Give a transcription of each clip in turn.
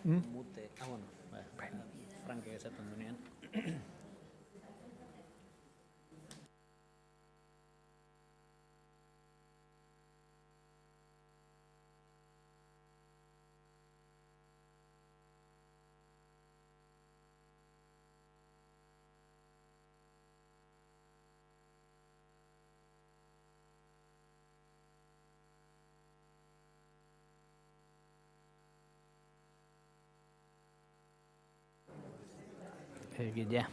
Mute, Franke esaten duenean. Ya.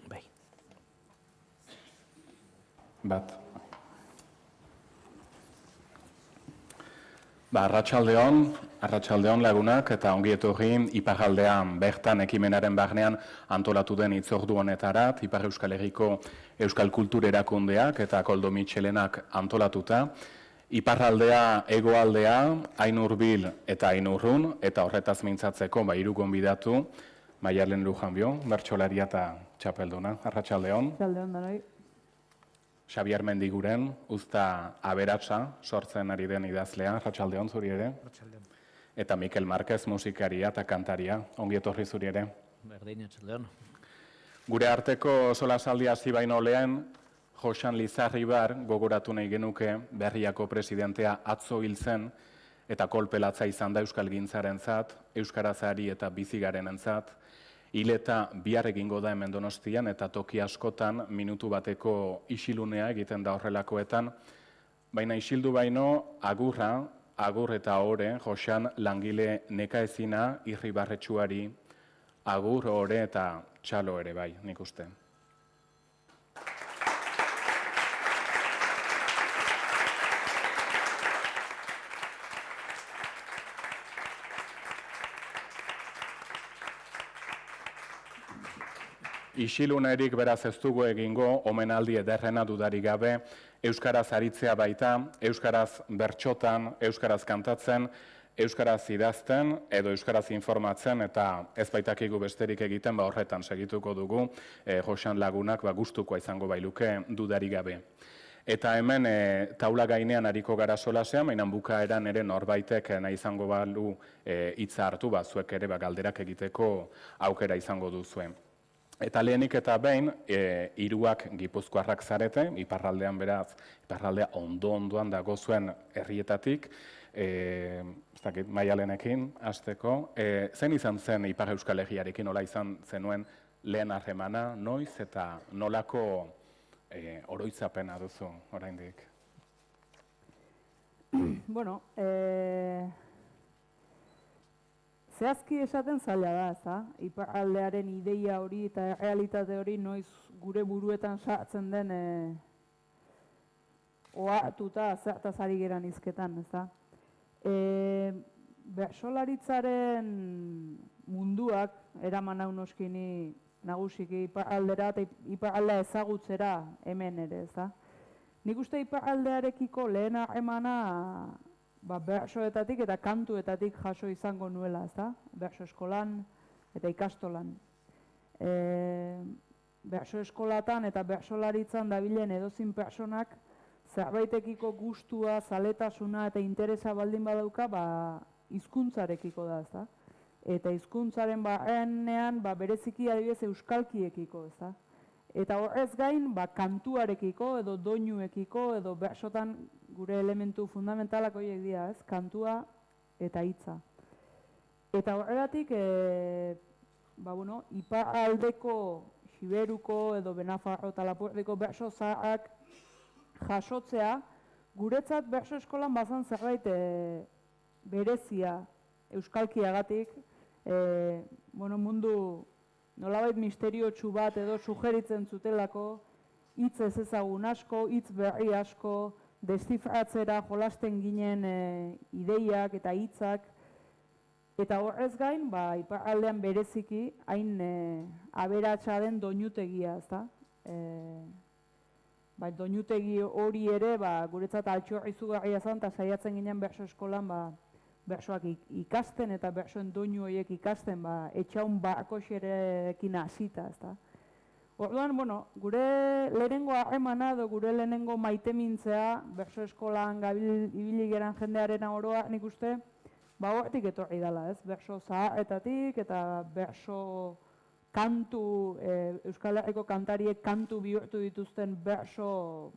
Bai. Bat. Arratsaldeon lagunak eta ongi etorri iparraldean bertan ekimenaren barnean antolatu den hitzordu honetarat, Ipar Euskal Herriko Euskal Kultur Erakundeak eta Koldo Mitxelenak antolatuta. Iparraldea, hegoaldea, hain hurbil eta hain urrun, eta horretaz mintzatzeko hiru gonbidatu, Maialen Lujanbio, bertsolaria eta txapelduna. Arratsaldeon. Arratsaldeon danoi. Xabier Mendiguren, uzta aberatsa sortzen ari den idazlea, arratsaldeon zuri ere. Arratsaldeon. Eta Mikel Marquez, musikaria eta kantaria, ongi etorri zuri ere. Berdin, arratsaldeon. Gure arteko solasaldia hasi baino lehen, Joxan Lizarribar gogoratu nahi genuke Berriako presidentea atzo hil zen eta kolpelatza izan da euskalgintzarentzat, euskarazari eta bizigarenentzat. Hil eta bihar egingo da hemen Donostian eta toki askotan minutu bateko isilunea egiten da horrelakoetan. Baina isildu baino agurra, agur eta ore, Joxan langile nekaezina irribarretsuari, agur, ore eta txalo ere bai, nik uste. Isilunerik beraz ez dugu egingo, omenaldi ederrena dudarik gabe, euskaraz aritzea baita, euskaraz bertsotan, euskaraz kantatzen, euskaraz idazten edo euskaraz informatzen eta ez baitakigu besterik egiten horretan segituko dugu, Joxan lagunak gustukoa izango bailuke dudarik gabe. Eta hemen taula gainean ariko gara solasean, mainan bukaeran ere norbaitek nahi izango balu hitza hartu, zuek ere galderak egiteko aukera izango duzuen. Eta lehenik eta behin, hiruak gipuzkoarrak zarete, iparraldean beraz, iparraldea ondo-ondoan dago zuen herrietatik, Maialenekin, hasteko. Zen izan zen Ipar Euskal Herriarekin, nola izan zenuen lehen harremana, noiz eta nolako oroitzapena duzu oraindik? Bueno, zehazki esaten zaila da, ezta? Iparraldearen ideia hori eta realitate hori noiz gure buruetan sartzen den ohartuta zertaz ari geran hizketan, ezta? Bertsolaritzaren munduak eraman hau noskini nagusiki iparraldera eta iparraldea ezagutzera hemen ere, ezta? Nik uste iparraldearekiko lehen harremana bertsoetatik eta kantuetatik jaso izango nuela, ezta? Bertso eskolan eta ikastolan. Bertso eskolatan eta bertsolaritzan dabilen edozin personak zerbaitekiko gustua, zaletasuna eta interesa baldin badauka, hizkuntzarekiko da, ezta? Eta hizkuntzaren barrenean bereziki adibidez euskalkiekiko, ezta? Eta horrez gain, kantuarekiko edo doinuekiko edo bertsotan gure elementu fundamentalak horiek dira, ez? Kantua eta hitza. Eta horregatik, iparraldeko, Xiberuko edo Benafarro eta Lapurdiko bertso zaharrak jasotzea, guretzat bertso eskolan bazan zerbait berezia euskalkiagatik, mundu nolabait misteriotsu bat edo sugeritzen zutelako, hitz ez ezagun asko, hitz berri asko, deszifratzera jolasten ginen ideiak eta hitzak. Eta horrez gain, iparraldean bereziki, hain aberatsa den doinutegia, ezta? Doinutegi hori ere, guretzat altxorra izugarria zen, eta saiatzen ginen berso eskolan, bersoak ikasten eta bersoen doinu horiek ikasten, etxaun barkoxerekin hasita, ezta? Orduan, gure lehenengo harremana edo gure lehenengo maitemintzea, berso eskolan ibili geran jendearen oroa, nik uste, hortik etorri dela, ez? Berso zaharretatik eta berso kantu, Euskal Herriko kantariek kantu bihurtu dituzten berso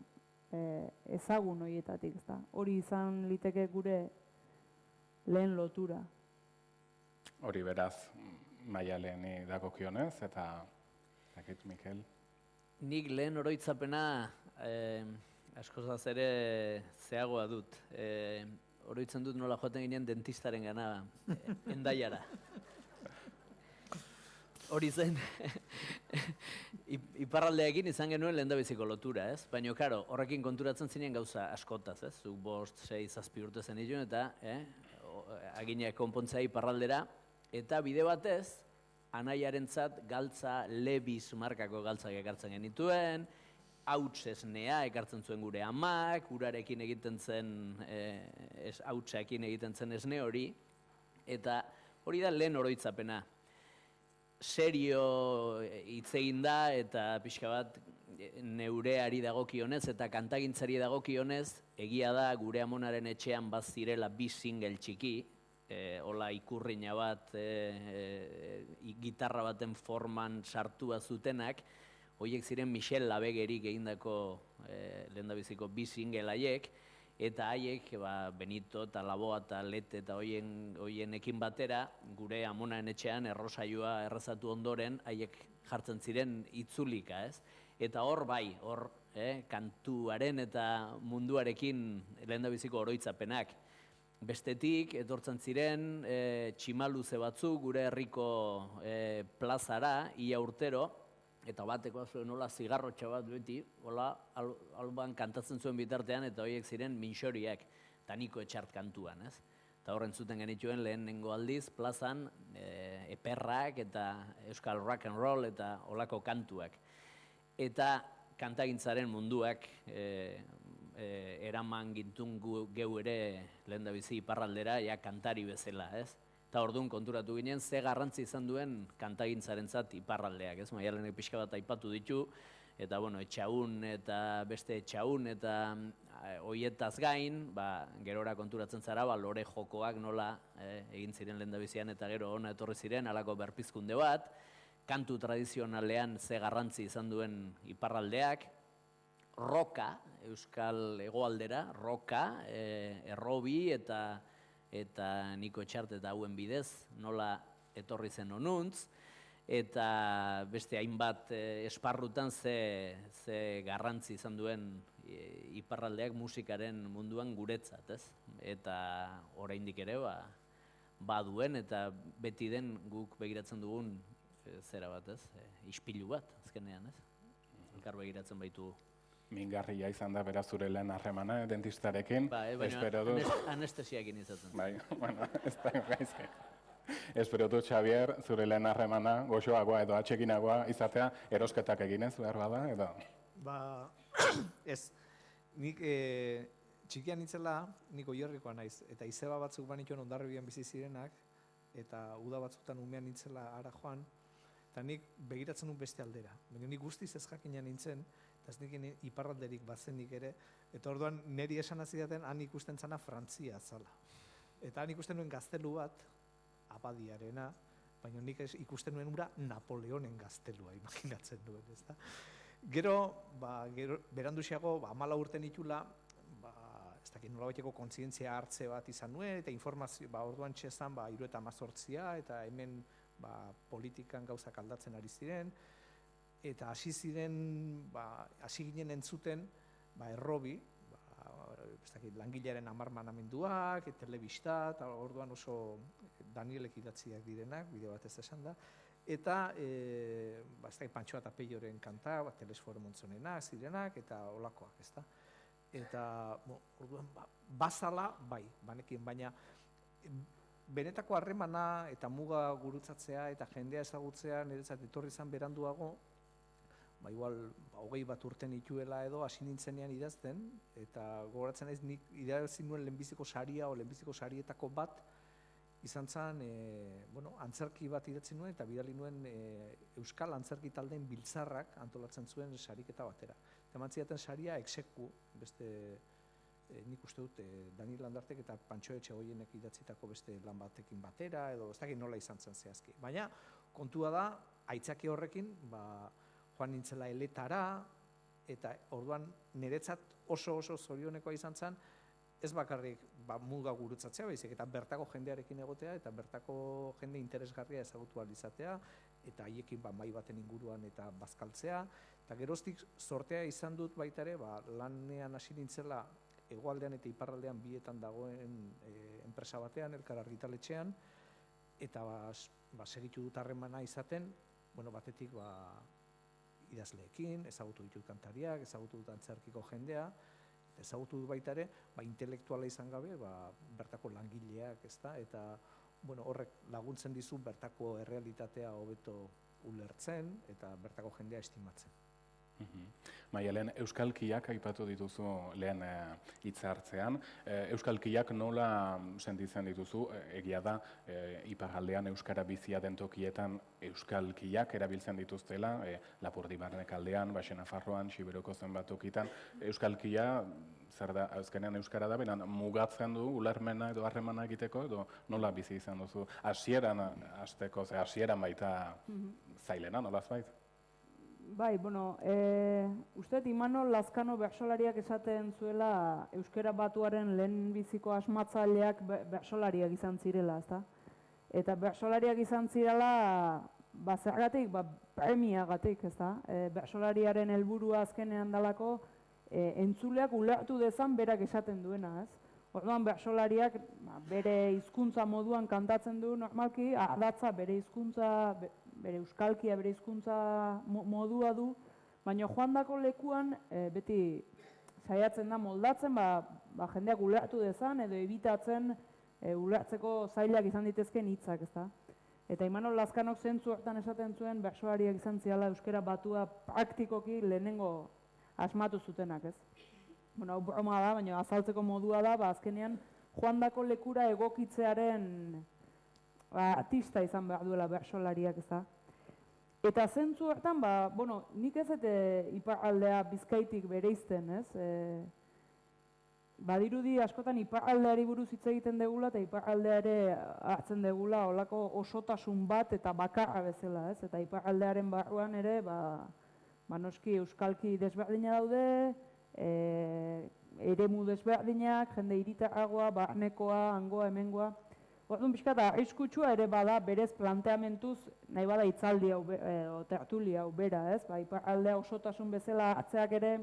ezagun horietatik, ezta? Hori izan liteke gure lehen lotura. Hori beraz, Maialeni dagokionez, eta zakit, Mikel? Nik lehen oroitzapena askozaz ere zehagoa dut. Oroitzen dut nola joaten ginen dentistaren gana Hendaiara. Hori zen, iparraldeekin izan genuen lehendabiziko lotura, ez? Baina, karo, horrekin konturatzen zinen gauza askotaz, ez? Zuk 5, 6, 7 urte zen dituen, eta aginak konpontzea iparraldera, eta bide batez, anaiarentzat galtza, Levi's markako galtzak ekartzen genituen, hauts esnea ekartzen zuen gure amak, urarekin egiten zen, hautsakin egiten zen esne hori, eta hori da lehen oroitzapena. Serio hitz egin da eta pixka bat neureari dagokionez eta kantagintzari dagokionez, egia da gure amonaren etxean bazirela 2 single txiki, hola ikurriña bat, gitarra baten forman sartua zutenak, horiek ziren Michel Labegerik egindako lehendabiziko 2 single haiek, eta haiek Benito eta Laboa eta Lete eta hoienekin batera, gure amonaren etxean errosaioa errezatu ondoren, haiek jartzen ziren itzulika, ez? Eta hor kantuaren eta munduarekin lehendabiziko oroitzapenak. Bestetik, etortzen ziren tximaluze batzuk gure herriko plazara, ia urtero, eta bateko zuen nola zigarrotxa bat beti, hola, alban kantatzen zuen bitartean, eta horiek ziren minxoriak, Taniko Etxart kantuan, ez? Eta horren zuten genituen lehenengo aldiz, plazan, eperrak eta euskal rock and roll eta holako kantuak. Eta kantagintzaren munduak eraman gintun geu ere lehendabizi iparraldera, kantari bezala, ez? Eta orduan konturatu ginen, ze garrantzi izan duen kantagintzarentzat iparraldeak, ez? Maialenek pixka bat aipatu ditu, eta etxaun eta beste etxaun eta hoietaz gain, gerora konturatzen zara, lore jokoak nola egin ziren lehendabizian eta gero ona etorri ziren, halako berpizkunde bat, kantu tradizionalean ze garrantzi izan duen iparraldeak, roka, euskal hegoaldera, roka, errobi eta Niko Etxart eta hauen bidez, nola etorri zen onuntz, eta beste hainbat esparrutan ze garrantzi izan duen iparraldeak musikaren munduan guretzat, ez? Eta oraindik ere baduen eta beti den guk begiratzen dugun zera bat, ez? Ispilu bat, azkenean, ez? Elkar begiratzen baitu. Mingarria izan da beraz zure lehen harremana dentistarekin. Baina anestesiakin izaten. Bai, ez da gaizke. Espero dut, Xavier, zure lehen harremana goxoagoa edo atxekinagoa izatea, erosketak eginez, behar bada, edo? Ez, nik txikian nitzela, nik Oierrikoa naiz, eta izeba batzuk banituen Hondarribian bizi zirenak, eta uda batzutan umean nintzela ara joan, eta nik begiratzen dut beste aldera. Baina nik guztiz ez jakinan nintzen, eta ez nik iparralderik bazenik ere, eta orduan niri esan azidaten han ikusten zana Frantzia zala. Eta han ikusten nuen gaztelu bat, Abadiarena, baina nik ikusten nuen ura Napoleonen gaztelua, imaginatzen duen, ez da? Gero, beranduxiago, 14 urte nitula, ez dakit nolabaiteko kontzientzia hartze bat izan nuen, eta informazio, orduan txezan, 78 eta hemen politikan gauzak aldatzen ari ziren, eta hasi ginen entzuten, errobi, langilearen amarmanamenduak, telebista, eta orduan oso Danielek idatziak direnak, bideo batez esan da, eta ez da, Pantxo eta Peioren kanta, Telesforo Montzonenak, zirenak, eta olakoak, ez da. Eta, orduan, bazala, bai, banekin, baina benetako harremana eta muga gurutzatzea eta jendea ezagutzea niretzat etorri izan beranduago, igual, 20 bat urte nituela edo hasi nintzenean idazten, eta gogoratzen naiz nik idatzi nuen lehenbiziko saria o lehenbiziko sarietako bat, izan zen, antzerki bat idatzi nuen eta bidali nuen Euskal Antzerki Taldeen Biltzarrak antolatzen zuen sariketa batera. Eta mantziaten saria exeku, beste, nik uste dut Daniel Landartek eta Pantxo Etxegoienek idatzitako beste lan batekin batera, edo ez dakit nola izan zen zehazki. Baina, kontua da, aitzaki horrekin, joan nintzela eletara, eta orduan niretzat oso zorionekoa izan zen, ez bakarrik muga gurutzatzea, baizik, eta bertako jendearekin egotea, eta bertako jende interesgarria ezagutu ahal izatea, eta haiekin mahai baten inguruan eta bazkaltzea, eta geroztik sortea izan dut baita ere, lanean hasi nintzela hegoaldean eta iparraldean bietan dagoen enpresa batean, Elkar Argitaletxean, eta segitu dut harremana izaten, batetik idazleekin, ezagutu ditut kantariak, ezagutu dut antzerkiko jendea, ezagutu dut baita ere, intelektuala izan gabe, bertako langileak, ezta, eta horrek laguntzen dizu bertako errealitatea hobeto ulertzen eta bertako jendea estimatzen. Maialen, euskalkiak aipatu dituzu lehen hitza hartzean. Euskalkiak nola sentitzen dituzu? Egia da, iparraldean euskara bizia den tokietan euskalkiak erabiltzen dituztela, Lapurdi-Barnek aldean, Baxe Nafarroan, Xiberoko zenbat tokitan. Euskalkia, zer da, azkenean euskara da, beran mugatzen du ulermena edo harremana egiteko, edo nola bizi izan duzu? Hasieran hasteko, hasieran baita zailena, nolaz bait? Bai, uste Imanol Lazkano bertsolariak esaten zuela euskara batuaren lehenbiziko asmatzaileak bertsolariak izan zirela, ezta? Eta bertsolariak izan zirela, zergatik, premiagatik, ezta? Bertsolariaren helburua azkenean dalako entzuleak ulertu dezan berak esaten duena, ez? Orduan bertsolariak bere hizkuntza moduan kantatzen du normalki, ardatza bere hizkuntza, bere euskalkia, bere hizkuntza modua du, baina joandako lekuan beti saiatzen da moldatzen, jendeak ulertu dezan edo ebitatzen ulertzeko zailak izan ditezken hitzak, ezta? Eta Imanol Lazkanok zentzu hortan esaten zuen bertsolariak izan ziala euskara batua praktikoki lehenengo asmatu zutenak, ez? Hau broma da, baina azaltzeko modua da, azkenean joandako lekura egokitzearen artista izan behar duela bertsolariak, ez da. Eta zentzu hortan, nik ez iparraldea Bizkaitik bereizten, ez? Badirudi askotan iparraldeari buruz hitz egiten degula eta iparraldea ere hartzen degula olako osotasun bat eta bakarra bezala, ez? Eta iparraldearen barruan ere, noski euskalki desberdina daude, eremu desberdinak, jende hiritarragoa, barnekoa, hangoa, hemengoa. Orduan pixka eta arriskutsua ere bada berez planteamentuz nahi bada hitzaldi hau, tertuli hau bera, ez? Iparraldea osotasun bezala hartzeak ere,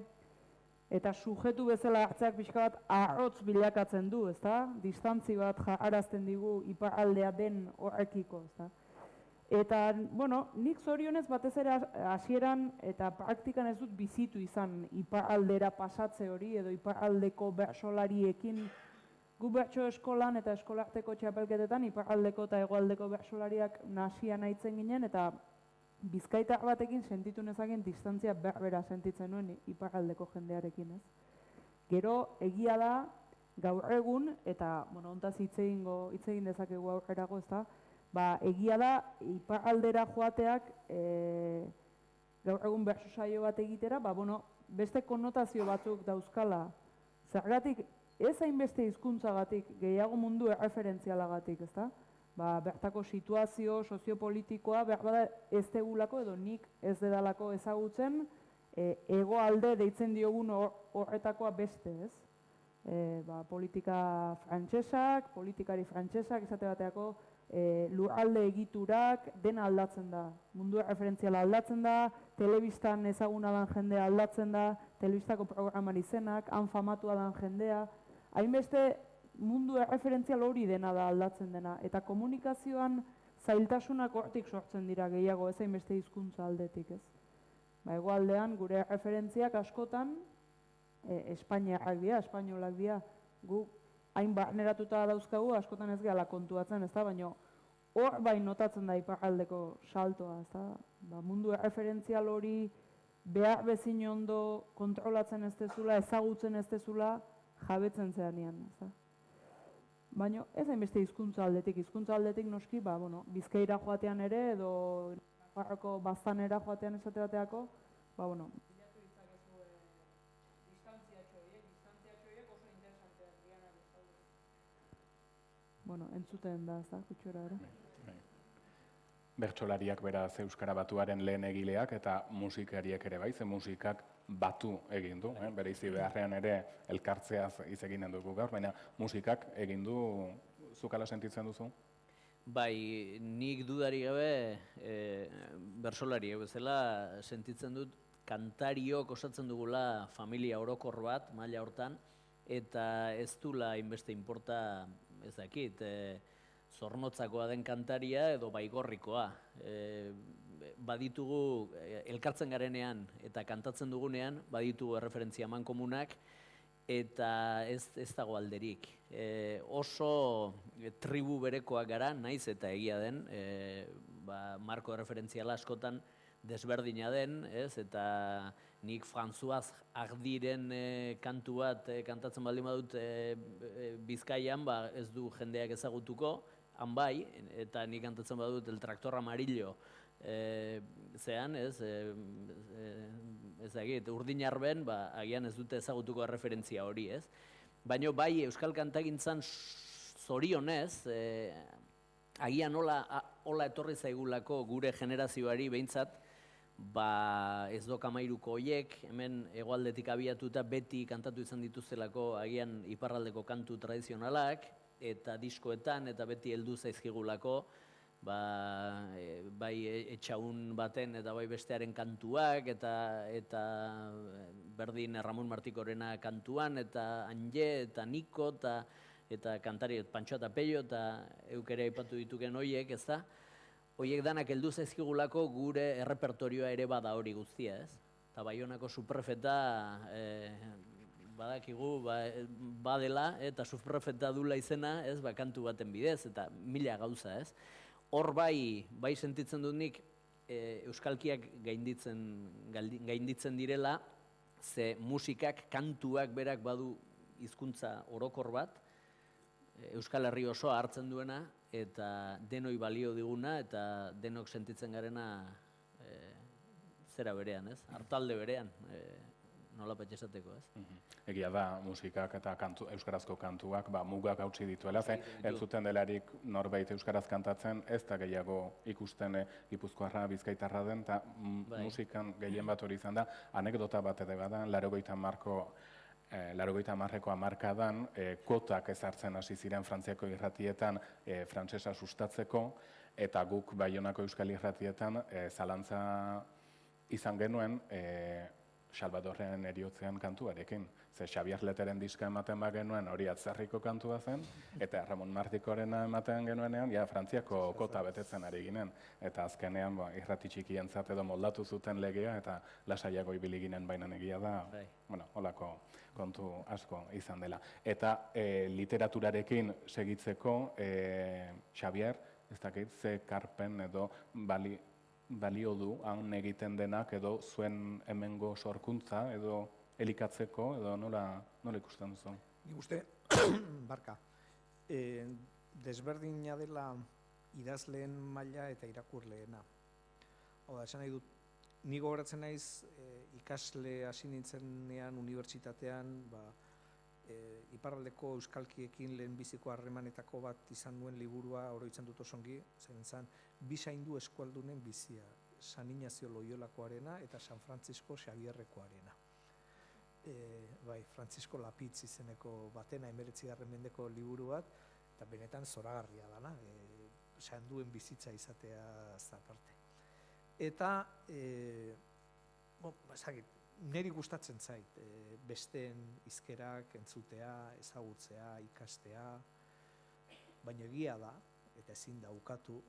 eta sujetu bezala hartzeak pixka bat arrotz bilakatzen du, ezta? Distantzi bat jarrazten digu iparraldea den horrekiko, ezta? Eta, nik zorionez batez ere hasieran eta praktikan ez dut bizitu izan iparraldera pasatze hori edo iparraldeko bertsolariekin. Gu bertso eskolan eta eskolarteko txapelketetan iparraldeko eta hegoaldeko bertsolariak nahasian aitzen ginen eta bizkaitar batekin sentitu nezaken distantzia berbera sentitzen nuen iparraldeko jendearekin, ez? Gero egia da gaur egun eta hontaz hitz egin dezakegu aurrerago, ezta? Egia da iparraldera joateak gaur egun bertso saio bat egitera, beste konnotazio batzuk dauzkala. Zergatik ez hainbeste hizkuntzagatik, gehiago mundu erreferentzialagatik, ezta? Bertako situazio soziopolitikoa behar ez degulako edo nik ez dedalako ezagutzen hegoalde deitzen diogun horretakoa beste, ez? Politika frantsesak, politikari frantsesak, esate bateako lurralde egiturak dena aldatzen da. Mundu erreferentziala aldatzen da, telebistan ezaguna dan jendea aldatzen da, telebistako programan izenak, han famatua dan jendea. Hainbeste mundu erreferentzial hori dena da aldatzen dena. Eta komunikazioan zailtasunak hortik sortzen dira gehiago, ez hainbeste hizkuntza aldetik, ez? Hegoaldean gure referentziak askotan espainiarrak dira, espainolak dira, gu hain barneratuta dauzkagu, askotan ez gehala kontuatzen, ez da, baina hor bai notatzen da iparraldeko saltoa, ez da, mundu referentzial hori behar bezin ondo kontrolatzen ez dezula, ezagutzen ez dezula, jabetzen zeanean, ez da. Baina ez hainbeste hizkuntza aldetik noski, Bizkaira joatean ere, edo Nafarroako baztanera joatean esate bateako, bilatu ditzakezu distantziatxo horiek oso interesanteak dianak ezaude. Entzuten da, ez da, kutxora ere. Bertsolariak beraz Euskara Batuaren lehen egileak eta musikariek ere bai, ze musikak batu egin du, bereizi beharrean ere elkartzeaz hitz eginen dugu gaur, baina musikak egin du, zuk hala sentitzen duzu? Bai, nik dudari gabe bertsolariek bezala sentitzen dut kantariok osatzen dugula familia orokor bat, maila hortan, eta ez dula hainbeste inporta, ez dakit, zornotzakoa den kantaria edo baigorrikoa. Baditugu, elkartzen garenean eta kantatzen dugunean, baditugu erreferentzia mankomunak, eta ez dago alderik. Oso tribu berekoak gara, naiz eta egia den, marko erreferentziala askotan desberdina den, eta nik François Hardyren kantu bat kantatzen baldin badut Bizkaian, ez du jendeak ezagutuko, han bai, eta nik kantatzen badut El Tractor Amarillo, zean, ez egit, Urdinarben, agian ez dute ezagutuko erreferentzia hori, ez? Baina bai, Euskal Kantagintzan zorionez, agian hola etorri zaigulako gure generazioari behintzat, ez dok amairuko hoiek, hemen hegoaldetik abiatuta beti kantatu izan dituztelako agian iparraldeko kantu tradizionalak, eta diskoetan, eta beti heldu zaizkigulako, bai etxaun baten eta bai bestearen kantuak, eta berdin Ramon Martikorena kantuan, eta Anje, eta Niko, eta kantari Pantxo eta Pello, eta eukere aipatu dituken hoiek, ez da? Hoiek danak heldu zaizkigulako gure errepertorioa ere bada hori guztia, ez? Eta Baionako subprefeta badakigu badela, eta subprefeta dula izena, ez, kantu baten bidez, eta mila gauza, ez? Hor bai sentitzen dut nik euskalkiak gainditzen direla, ze musikak, kantuak berak badu hizkuntza orokor bat, Euskal Herri osoa hartzen duena, eta denoi balio diguna, eta denok sentitzen garena zera berean, ez? Hartalde berean, nolapet esateko, ez? Egia da, musikak eta euskarazko kantuak mugak hautsi dituela, ze entzuten delarik norbait euskaraz kantatzen, ez da gehiago ikusten Gipuzkoarra, Bizkaitarra den, eta musikan gehien bat hori izan da, anekdota bat ere bada, 80ko hamarkadan, kotak ezartzen hasi ziren Frantziako irratietan frantsesa sustatzeko, eta guk Baionako euskal irratietan zalantza izan genuen Salvadorren eriotzean kantuarekin. Ze Xabier Leteren diska ematen genuen hori atzerriko kantua zen, eta Ramon Martikorena ematen genuenean, Frantziako kota betetzen ari ginen. Eta azkenean irrati txikientzat edo moldatu zuten legea, eta lasaiago ibili ginen bainan egia da, holako kontu asko izan dela. Eta literaturarekin segitzeko, Xabier, ez dakit, ze karpen edo balio du han egiten denak edo zuen hemengo sorkuntza edo elikatzeko edo nola ikusten duzu? Nik uste, desberdina dela idazleen maila eta irakurleena. Hau da, esan nahi dut, ni gogoratzen naiz ikasle hasi nintzenean unibertsitatean, iparraldeko euskalkiekin lehenbiziko harremanetako bat izan duen liburua oroitzen dut osongi, zen zan, bi zaindu eskualdunen bizia, San Ignacio Loyolakoarena eta San Francisco Xavierrekoarena. Francisco Lapitz izeneko batena 19. mendeko liburu bat, eta benetan zoragarria dana, zainduen bizitza izatea aparte. Eta, niri gustatzen zait, besteen hizkerak entzutea, ezagutzea, ikastea, baina egia da, eta ezin da ukatu,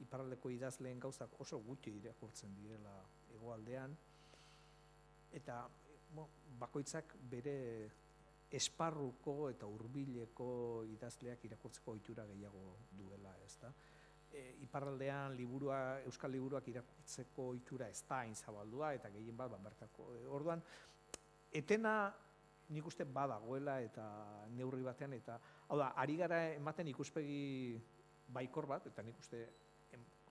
iparraldeko idazleen gauzak oso gutxi irakurtzen direla hegoaldean, eta bakoitzak bere esparruko eta hurbileko idazleak irakurtzeko ohitura gehiago duela, ezta? Iparraldean euskal liburuak irakurtzeko ohitura ez da hain zabaldua eta gehien bat bertako. Orduan, etena nik uste badagoela eta neurri batean, eta hau da, ari gara ematen ikuspegi baikor bat, eta nik uste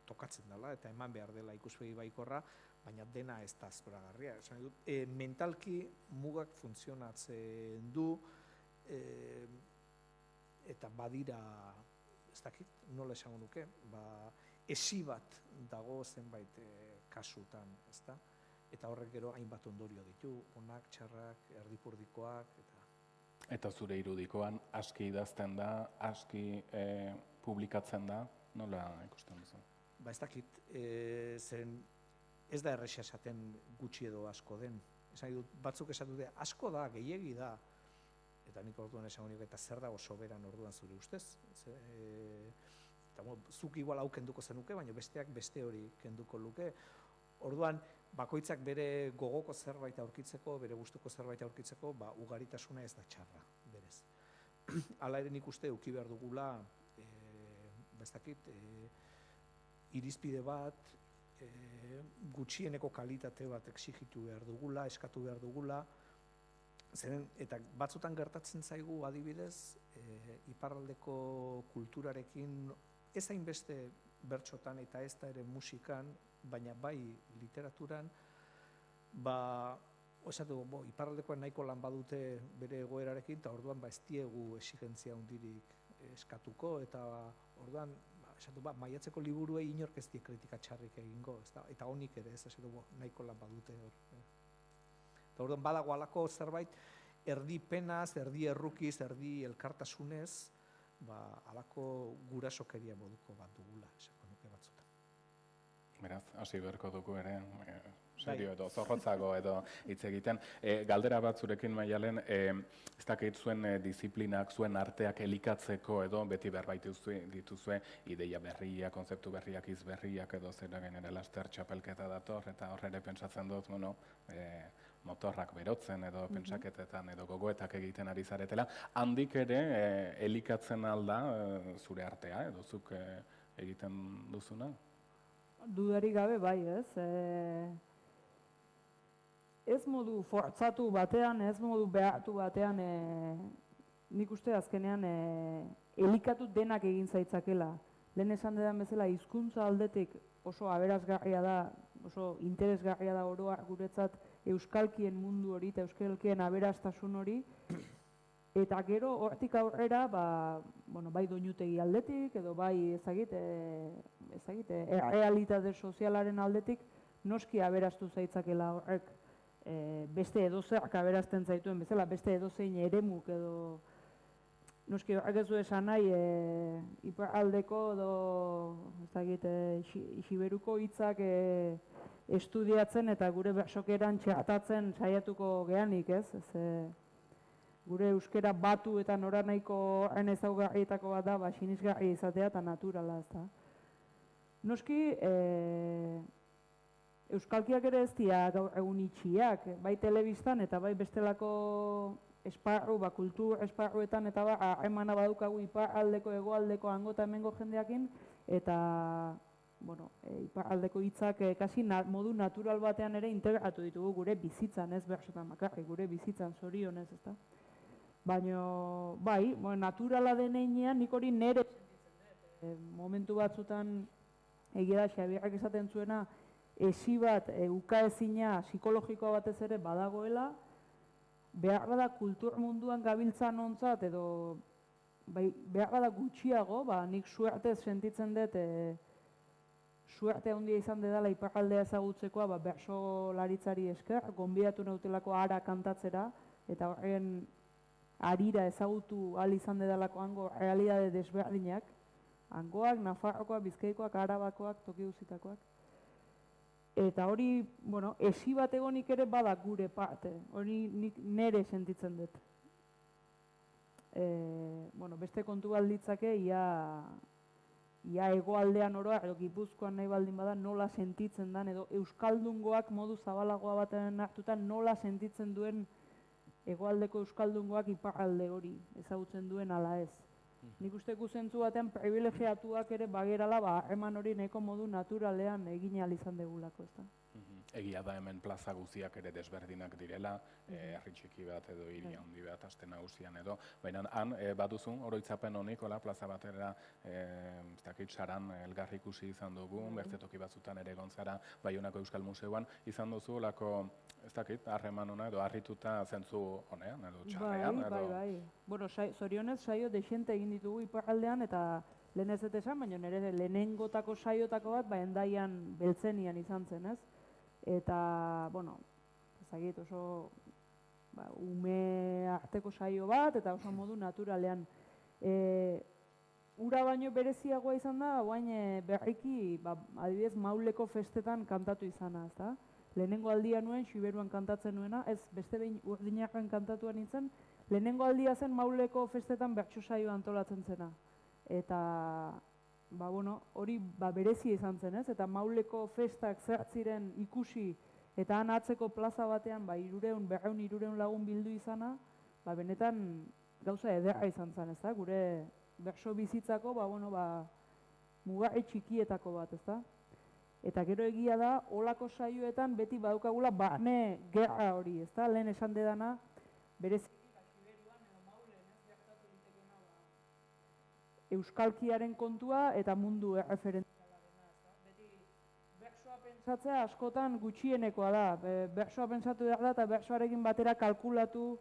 tokatzen dela eta eman behar dela ikuspegi baikorra, baina dena ez da zoragarria. Mentalki mugak funtzionatzen du, eta badira, ez dakit, nola esango nuke, esi bat dago zenbait kasutan, ezta? Eta horrek gero hainbat ondorio ditu, onak, txarrak, erdipurdikoak, Eta zure irudikoan aski idazten da, aski publikatzen da, nola ikusten duzu? Ez dakit, zen ez da erresa esaten gutxi edo asko den. Esan dut, batzuk esatu dute, asko da, gehiegi da, eta nik orduan esan honik, eta zer dago soberan orduan zure ustez. Eta zuk igual hau kenduko zenuke, baina besteak beste hori kenduko luke. Orduan, bakoitzak bere gogoko zerbait aurkitzeko, bere gustuko zerbait aurkitzeko, ugaritasuna ez da txarra, berez. Hala ere nik uste eduki behar dugula, ez dakit, irizpide bat, gutxieneko kalitate bat exigitu behar dugula, eskatu behar dugula, eta batzutan gertatzen zaigu adibidez, iparraldeko kulturarekin ez hainbeste bertsotan eta ez da ere musikan, baina bai literaturan, iparraldekoan nahiko lan badute bere egoerarekin, eta orduan ez diegu exigentzia hundirik eskatuko, eta orduan, maiatzeko liburuei inork ez die kritika txarrik egingo, eta honik ere ez, nahiko lan badute hor. Eta orduan badago alako zerbait, erdi penaz, erdi errukiz, erdi elkartasunez, alako gurasokeria moduko bat dugula, esako nuke batzutan. Beraz, hasi beharko dugu ere, serio edo zorrotzago edo hitz egiten. Galdera bat zurekin Maialen, ez dakit zuen disiplinak, zuen arteak elikatzeko edo beti berbait dituzue ideia berriak, konzeptu berriak, hitz berriak edo zera gainera laster txapelketa dator, eta horre ere pentsatzen dut, motorrak berotzen edo pentsaketetan edo gogoetak egiten ari zaretela. Handik ere elikatzen alda zure artea edo zuk egiten duzuna? Dudarik gabe bai, ez? Ez modu fortzatu batean, ez modu behartu batean, nik uste azkenean elikatu denak egin zaitzakela. Lehen esan dedan bezala, hizkuntza aldetik oso aberasgarria da, oso interesgarria da oroa guretzat euskalkien mundu hori eta euskalkien aberastasun hori, eta gero hortik aurrera, bai doinutegi aldetik, edo bai errealitate sozialaren aldetik, noski aberastu zaitzakela horrek beste edozerk aberazten zaituen bezala, beste edozein eremuk edo noski horrek ez du esan nahi iparraldeko edo Xiberuko hitzak estudiatzen eta gure bersokeran txertatzen saiatuko geanik, ez? Gure euskera batu eta noranahiko horren ezaugarrietako bat da, sinisgarria izatea eta naturala, ez da. Noski, euskalkiak ere ez dira gaur egun itxiak, bai telebistan eta bai bestelako esparru, kultur esparruetan eta emana badukagu iparraldeko, hegoaldeko, hango eta hemengo jendeakin, eta iparraldeko hitzak kasi modu natural batean ere integratu ditugu gure bizitzan, ez bersotan bakarrik, gure bizitzan zorionez, ez da. Baina, bai, naturala denean nik hori nire momentu batzutan egia da Xabierrek esaten zuena esi bat ukaezina psikologikoa batez ere badagoela, behar bada kultur munduan gabiltzan ontzat edo behar bada gutxiago, nik suertez sentitzen dut suerte handia izan dedala iparraldea ezagutzekoa bersolaritzari esker, gonbidatu nautelako ara kantatzera, eta horren arira ezagutu ahal izan dedalako hango realidade desberdinak, hangoak, Nafarrokoak, Bizkaikoak, Arabakoak, toki guztitakoak. Eta hori, esi bat egonik ere bada gure parte, hori nik nere sentitzen dut. Beste kontu balditzake, ia hegoaldean oroa, edo Gipuzkoan nahi baldin bada, nola sentitzen den, edo euskaldungoak modu zabalagoa baten hartuta nola sentitzen duen hegoaldeko euskaldungoak iparralde hori ezagutzen duen ala ez. Nik uste zentzu batean privilegiatuak ere bagerala, harreman hori nahiko modu naturalean egin ahal izan degulako, ezta? Egia da hemen plaza guztiak ere desberdinak direla, herri txiki bat edo hiri handi bat aste nagusian edo, baina han baduzun oroitzapen honik, plaza batera, ez dakit, Saran elgarri ikusi izan dugu, beste toki batzutan ere egon zara Baionako Euskal Museoan, izan duzu olako, ez dakit, harreman hona edo harrituta zentzu honean edo txarrean edo... Bai. Bueno, zorionez saio dexente egin ditugu iparraldean eta lehen ez esan, baina nire lehenengotako saiotako bat, Hendaian Beltzenian izan zen, ez? Eta, bueno, ezagit oso ume arteko saio bat, eta oso modu naturalean. Ura baino bereziagoa izan da, guain berriki, adibidez, Mauleko festetan kantatu izana, ezta? Lehenengo aldia nuen, Xiberuan kantatzen nuena, ez beste behin Urdinarran kantatuan nintzen, lehenengo aldia zen Mauleko festetan bertso saio antolatzen zena. Eta, hori berezia izan zen, ez? Eta Mauleko festak zertziren ikusi eta han atzeko plaza batean 300 lagun bildu izana, benetan gauza ederra izan zen, ez da? Gure bertso bizitzako, mugarri txikietako bat, ez da? Eta gero egia da, olako saioetan beti badaukagula barne gerra hori, ez da? Lehen esan dedana, bereziki Xiberuan edo Maulen ez gertatu ditekena euskalkiaren kontua eta mundu erreferentzialarena, ez da? Beti bertsoa pentsatzea askotan gutxienekoa da. Bertsoa pentsatu behar da eta bertsoarekin batera kalkulatu,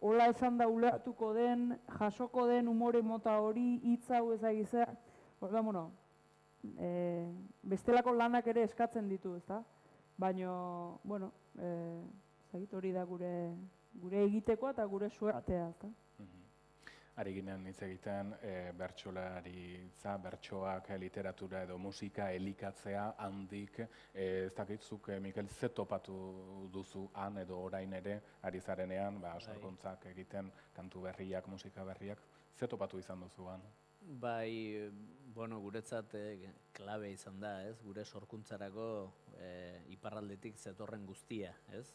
hola esan da ulertuko den, jasoko den umore mota hori, hitz hau ezagizer. Bestelako lanak ere eskatzen ditu, ez da? Baina, hori da gure egitekoa eta gure suertea, ez da? Ari ginen hitz egiten bertsolaritza, bertsoak, literatura edo musika elikatzea handik, ez dakitzuk, Mikel, ze topatu duzu han edo orain ere, ari zarenean, sorkuntzak egiten, kantu berriak, musika berriak, ze topatu izan duzu han? Bai, guretzat klabe izan da, ez? Gure sorkuntzarako iparraldetik zetorren guztia, ez?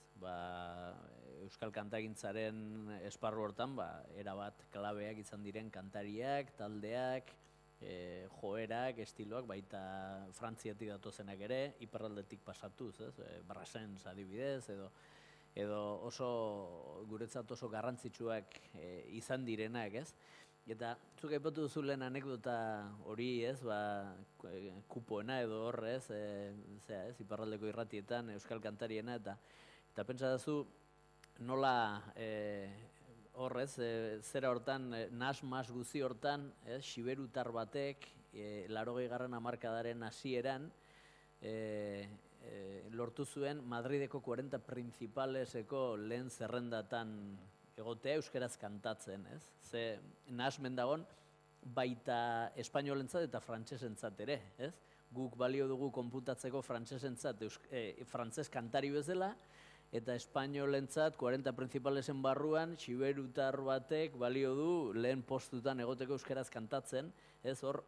Euskal kantagintzaren esparru hortan, erabat klabeak izan diren kantariak, taldeak, joerak, estiloak, baita Frantziatik datozenak ere, iparraldetik pasatuz, ez? Brassens adibidez, edo guretzat oso garrantzitsuak izan direnak, ez? Eta zuk aipatu duzu lehen anekdota hori, ez, kupoena edo horrez, iparraldeko irratietan, euskal kantariena, eta pentsa dazu nola horrez, zera hortan, nas guzi hortan, xiberutar batek, 80. hamarkadaren hasieran, lortu zuen Madrideko 40 principaleseko lehen zerrendatan egotea euskaraz kantatzen, ez? Ze nahasmen dagon baita espainolentzat eta frantsesentzat ere, ez? Guk balio dugu konputatzeko frantsesentzat frantses kantari bezala, eta espainolentzat 40 principalesen barruan xiberutar batek balio du lehen postutan egoteko euskaraz kantatzen, ez? Hor,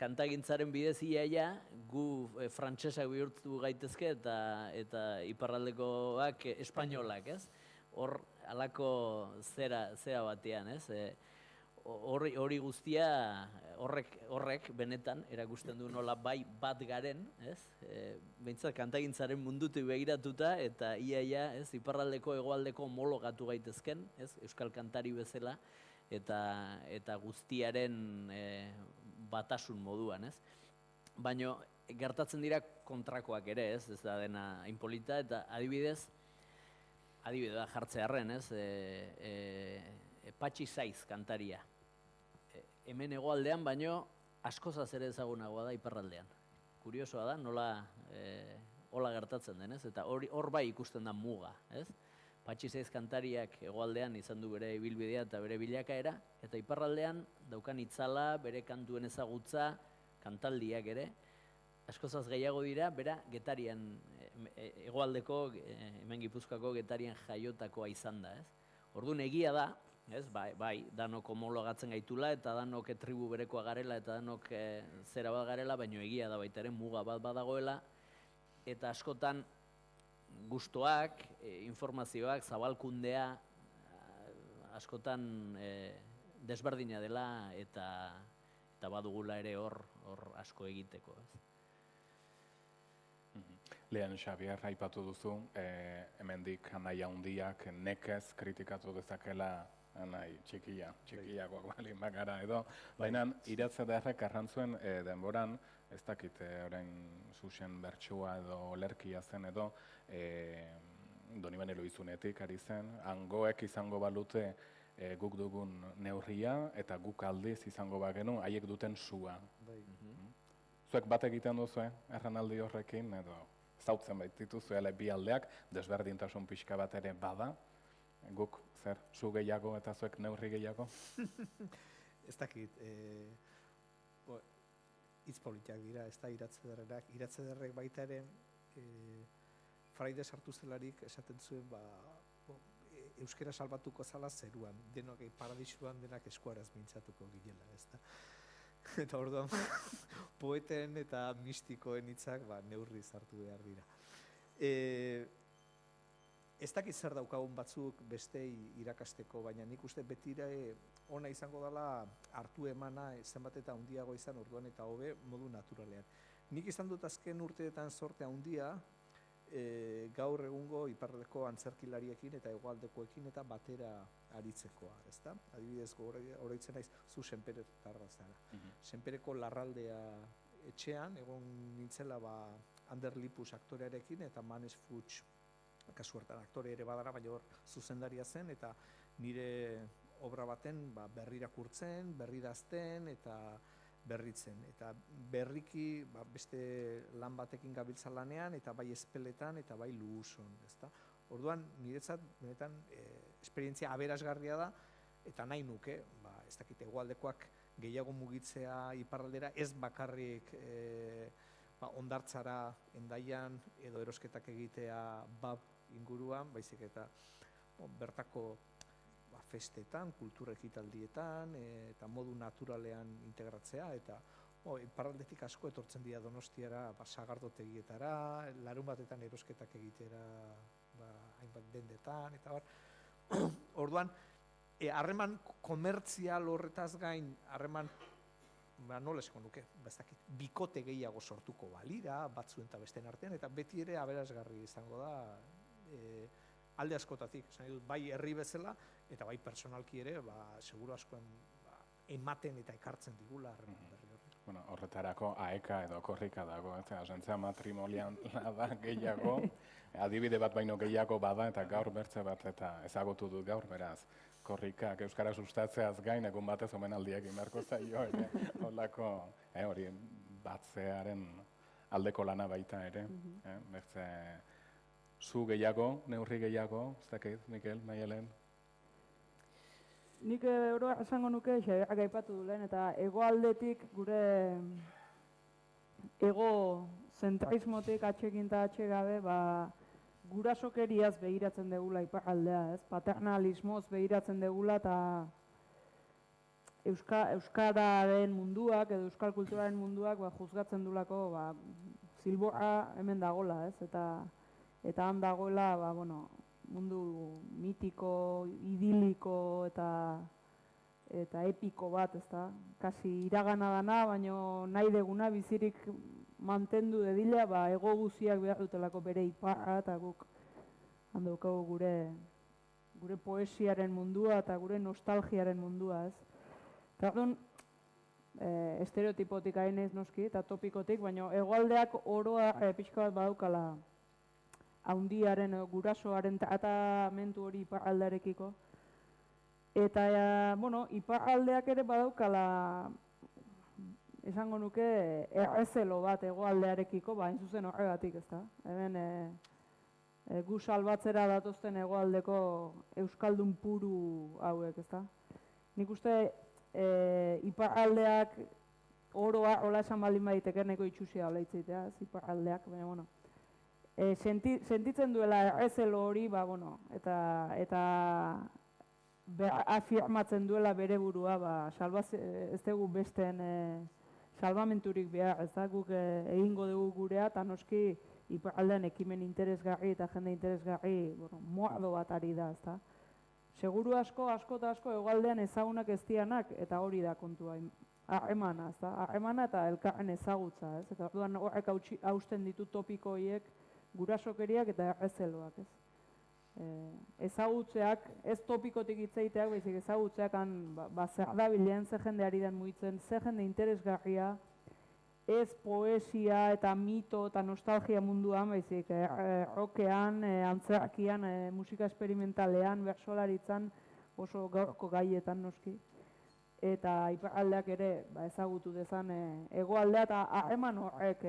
kantagintzaren bidez iaia gu frantsesak bihurtu gaitezke eta iparraldekoak espainolak, ez? Hor, alako zera batean, ez? Hori guztia, horrek benetan erakusten du nola bai bat garen, ez? Behintzat kantagintzaren mundutu begiratuta eta iaia, ez? Iparraldeko hegoaldeko homologatu gaitezken, ez? Euskal kantari bezala eta guztiaren batasun moduan, ez? Baina gertatzen dira kontrakoak ere, ez? Ez da dena inpolita eta adibidez jartzearren, ez? Patxi Saiz kantaria. Hemen hegoaldean, baino askozaz ere ezagunagoa da iparraldean. Kuriosoa da, nola hola gertatzen den, ez? Eta hor bai ikusten da muga, ez? Patxi Saiz kantariak hegoaldean izan du bere ibilbidea eta bere bilakaera, eta iparraldean daukan itzala, bere kantuen ezagutza, kantaldiak ere, askozaz gehiago dira, bera Getarian, hegoaldeko, hemen Gipuzkoako Getarian jaiotakoa izan da, ez? Orduan egia da, Ez, bai, danok homologatzen gaitula eta danok tribu berekoa garela eta danok zera bat garela, baino egia da baita ere muga bat badagoela eta askotan gustoak, informazioak, zabalkundea askotan desberdina dela eta badugula ere hor asko egiteko. Lehen Xabier aipatu duzu, hemendik nahi handiak nekez kritikatu dezakela nahi txikiagoak balin bagara edo, baina iratze derrek arrantzuen denboran, ez dakit orain zuzen bertsua edo olerkia zen edo, Donibane Loizunetik ari zen, hangoek izango balute guk dugun neurria eta guk aldiz izango bagenu haiek duten sua. Zuek bat egiten duzu, erranaldi horrekin edo zautzen baititu zuela bi aldeak, desberdintasun pixka bat ere bada, guk zer, zu gehiago eta zuek neurri gehiago? Ez dakit, hitz politiak dira, ez da iratzederrenak. Iratzederrek baita ere, Fraide sartu zelarik esaten zuen, euskera salbatuko zala zeruan, denok paradisuan denak eskuaraz mintzatuko ginela, ez da. Eta orduan, poeten eta mistikoen hitzak neurri sartu behar dira. Ez dakit zer daukagun batzuk bestei irakasteko, baina nik uste betira ona izango dela hartu emana zenbat eta handiago izan orduan eta hobe modu naturalean. Nik izan dut azken urteetan sorte handia, gaur egungo iparraldeko antzerkilariekin eta hegoaldekoekin eta batera aritzekoa, ezta? Adibidez, oroitzen naiz, zu senperetarra zara. Senpereko Larraldea etxean, egon nintzela Ander Lipus aktorearekin eta Manes Fuchs, kasu hartan aktore ere badara, baina hor zuzendaria zen, eta nire obra baten berrirakurtzen, berridazten eta berritzen. Eta berriki beste lan batekin gabiltza lanean, eta bai espeletan, eta bai luuson, ezta? Orduan, niretzat, benetan, esperientzia aberasgarria da, eta nahi nuke, ez dakit hegoaldekoak gehiago mugitzea iparraldera, ez bakarrik ondartzara, Hendaian, edo erosketak egitea bab inguruan, baizik eta bertako festetan, kultura ekitaldietan, eta modu naturalean integratzea, eta iparraldetik asko etortzen dira Donostiara, sagardotegietara, larun batetan erosketak egitera, hainbat dendetan, eta bar. Orduan, harreman komertzial horretaz gain, harreman, nola esango nuke, ez dakit, bikote gehiago sortuko balira, batzuen eta besteen artean, eta beti ere aberasgarri izango da, alde askotatik, bai herri bezala, eta bai personalki ere, seguru askoen ematen eta ekartzen digula harreman berri horrek. Bueno, horretarako aeka edo korrika dago, zentzea matrimonian da gehiago, adibide bat baino gehiago bada, eta gaur bertze bat eta ezagutu dut gaur, beraz, korrikak euskara sustatzeaz gain, egun batez omenaldiak inberko zaio, holako hori batzearen aldeko lana baita ere, bertze, zu gehiago, neurri gehiago, ez dakit, Mikel, Maialen? Nik oroa esango nuke, Xabiak aipatu du lehen, eta hegoaldetik gure egozentrismotik atxekin eta atxegabe, gurasokeriaz begiratzen degula iparraldea, ez? Paternalismoz begiratzen degula eta euskararen munduak edo euskal kulturaren munduak juzgatzen dulako zilborra hemen dagoela, ez? Eta han dagoela, mundu mitiko, idiliko eta epiko bat, ezta? Kasi iragana dana, baina nahi deguna bizirik mantendu dedila, ego guziak behar dutelako bere iparra, eta guk handaukagu gure poesiaren mundua eta gure nostalgiaren mundua, ez? Eta orduan, estereotipotik hainez noski, eta topikotik, baina hegoaldeak oroa pixka bat badaukala haundiaren, gurasoaren tratamentu hori iparraldearekiko. Eta, iparraldeak ere badaukala, esango nuke, errezelo bat hegoaldearekiko, hain zuzen horregatik, ezta? Hemen, gu salbatzera datozten hegoaldeko euskaldun puru hauek, ezta? Nik uste, iparraldeak oroa, hola esan baldin baditeke nahiko itxusia hola itzaitea, iparraldeak, baina, sentitzen duela errezelo hori, eta afirmatzen duela bere burua, ez dugu besteen salbamenturik behar, ez da, guk egingo dugu gurea, eta noski iparraldean ekimen interesgarri eta jende interesgarri, mordo bat ari da, ez da. Seguru asko eta asko hegoaldean ezagunak ez dianak, eta hori da kontua, harremana, ez da, harremana eta elkarren ezagutza, ez, eta orduan horrek hausten ditu topiko horiek gurasokeriak eta errezeloak, ez. Ezagutzeak, ez topikotik hitz egiteak, baizik ezagutzeak zer da bilean, ze jende ari den mugitzen, ze jende interesgarria, ez poesia eta mito eta nostalgia munduan, baizik rockean, antzerkian, musika esperimentalean, bertsolaritzan, oso gaurko gaietan noski. Eta iparraldeak ere ezagutu dezan hegoaldea eta harreman horrek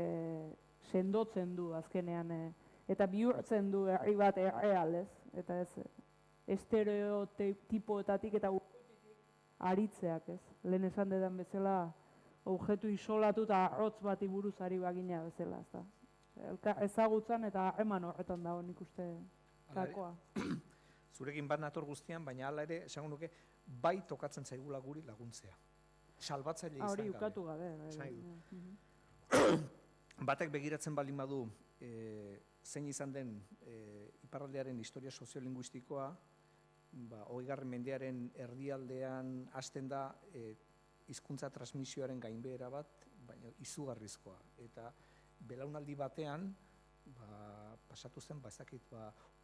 sendotzen du azkenean, eta bihurtzen du herri bat erreal, ez? Eta ez estereotipoetatik eta aritzeak, ez? Lehen esan dedan bezala, objektu isolatu eta arrotz bati buruz ari bagina bezala, ez da. Ezagutzan eta harreman horretan dago nik uste kakoa. Zurekin bat nator guztian, baina hala ere, esango nuke, bai tokatzen zaigula guri laguntzea. Salbatzaile izan gabe. Hori ukatu gabe. Batek begiratzen baldin badu, zein izan den iparraldearen historia soziolinguistikoa, 20. mendearen erdialdean hasten da hizkuntza transmisioaren gainbehera bat, baina izugarrizkoa. Eta belaunaldi batean, pasatu zen,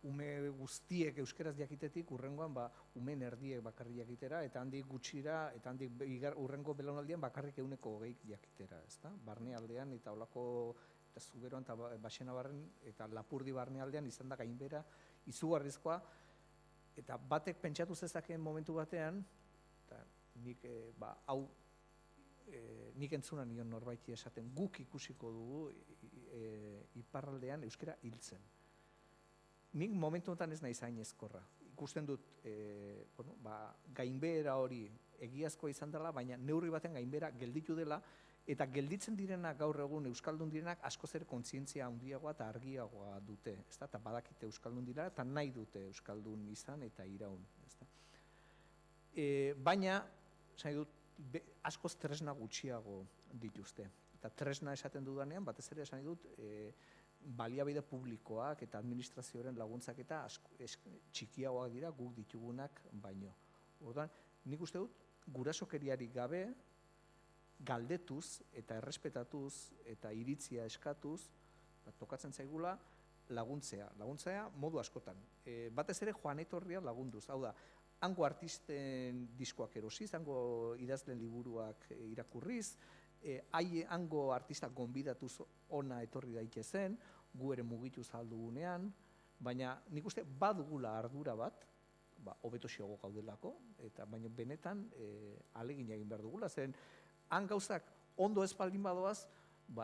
ume guztiek euskeraz jakitetik, urrengoan umeen erdiek bakarrik jakitera, eta handik gutxira, eta handik urrengo belaunaldian bakarrik 120 jakitera, ezta? Barnealdean eta olako, eta Zuberoan eta Baxenabarren eta Lapurdi barnealdean izan da gainbehera izugarrizkoa, eta batek pentsatu zezakeen momentu batean, eta nik nik entzuna nion norbaiti esaten, guk ikusiko dugu iparraldean euskera hiltzen. Nik momentu honetan ez naiz hain ezkorra. Ikusten dut gainbehera hori egiazkoa izan dela, baina neurri baten gainbehera gelditu dela, eta gelditzen direnak gaur egun euskaldun direnak askoz ere kontzientzia handiagoa eta argiagoa dute, ezta? Eta badakite euskaldun dira eta nahi dute euskaldun izan eta iraun, ezta? Baina, esan dut, askoz tresna gutxiago dituzte. Eta tresna esaten dudanean, batez ere esan dut, baliabide publikoak eta administrazioaren laguntzak eta txikiagoak dira guk ditugunak baino. Orduan, nik uste dut, gurasokeriarik gabe, galdetuz eta errespetatuz eta iritzia eskatuz, tokatzen zaigula laguntzea. Laguntzea modu askotan. Batez ere joan etorria lagunduz. Hau da, hango artisten diskoak erosiz, hango idazlen liburuak irakurriz, hango artistak gonbidatuz ona etorri daitezen, gu ere mugitu zaldugunean, baina nik uste badugula ardura bat, hobeto xeago gaudelako, eta baina benetan ahalegin egin behar dugula, zen han gauzak ondo ez baldin badoaz,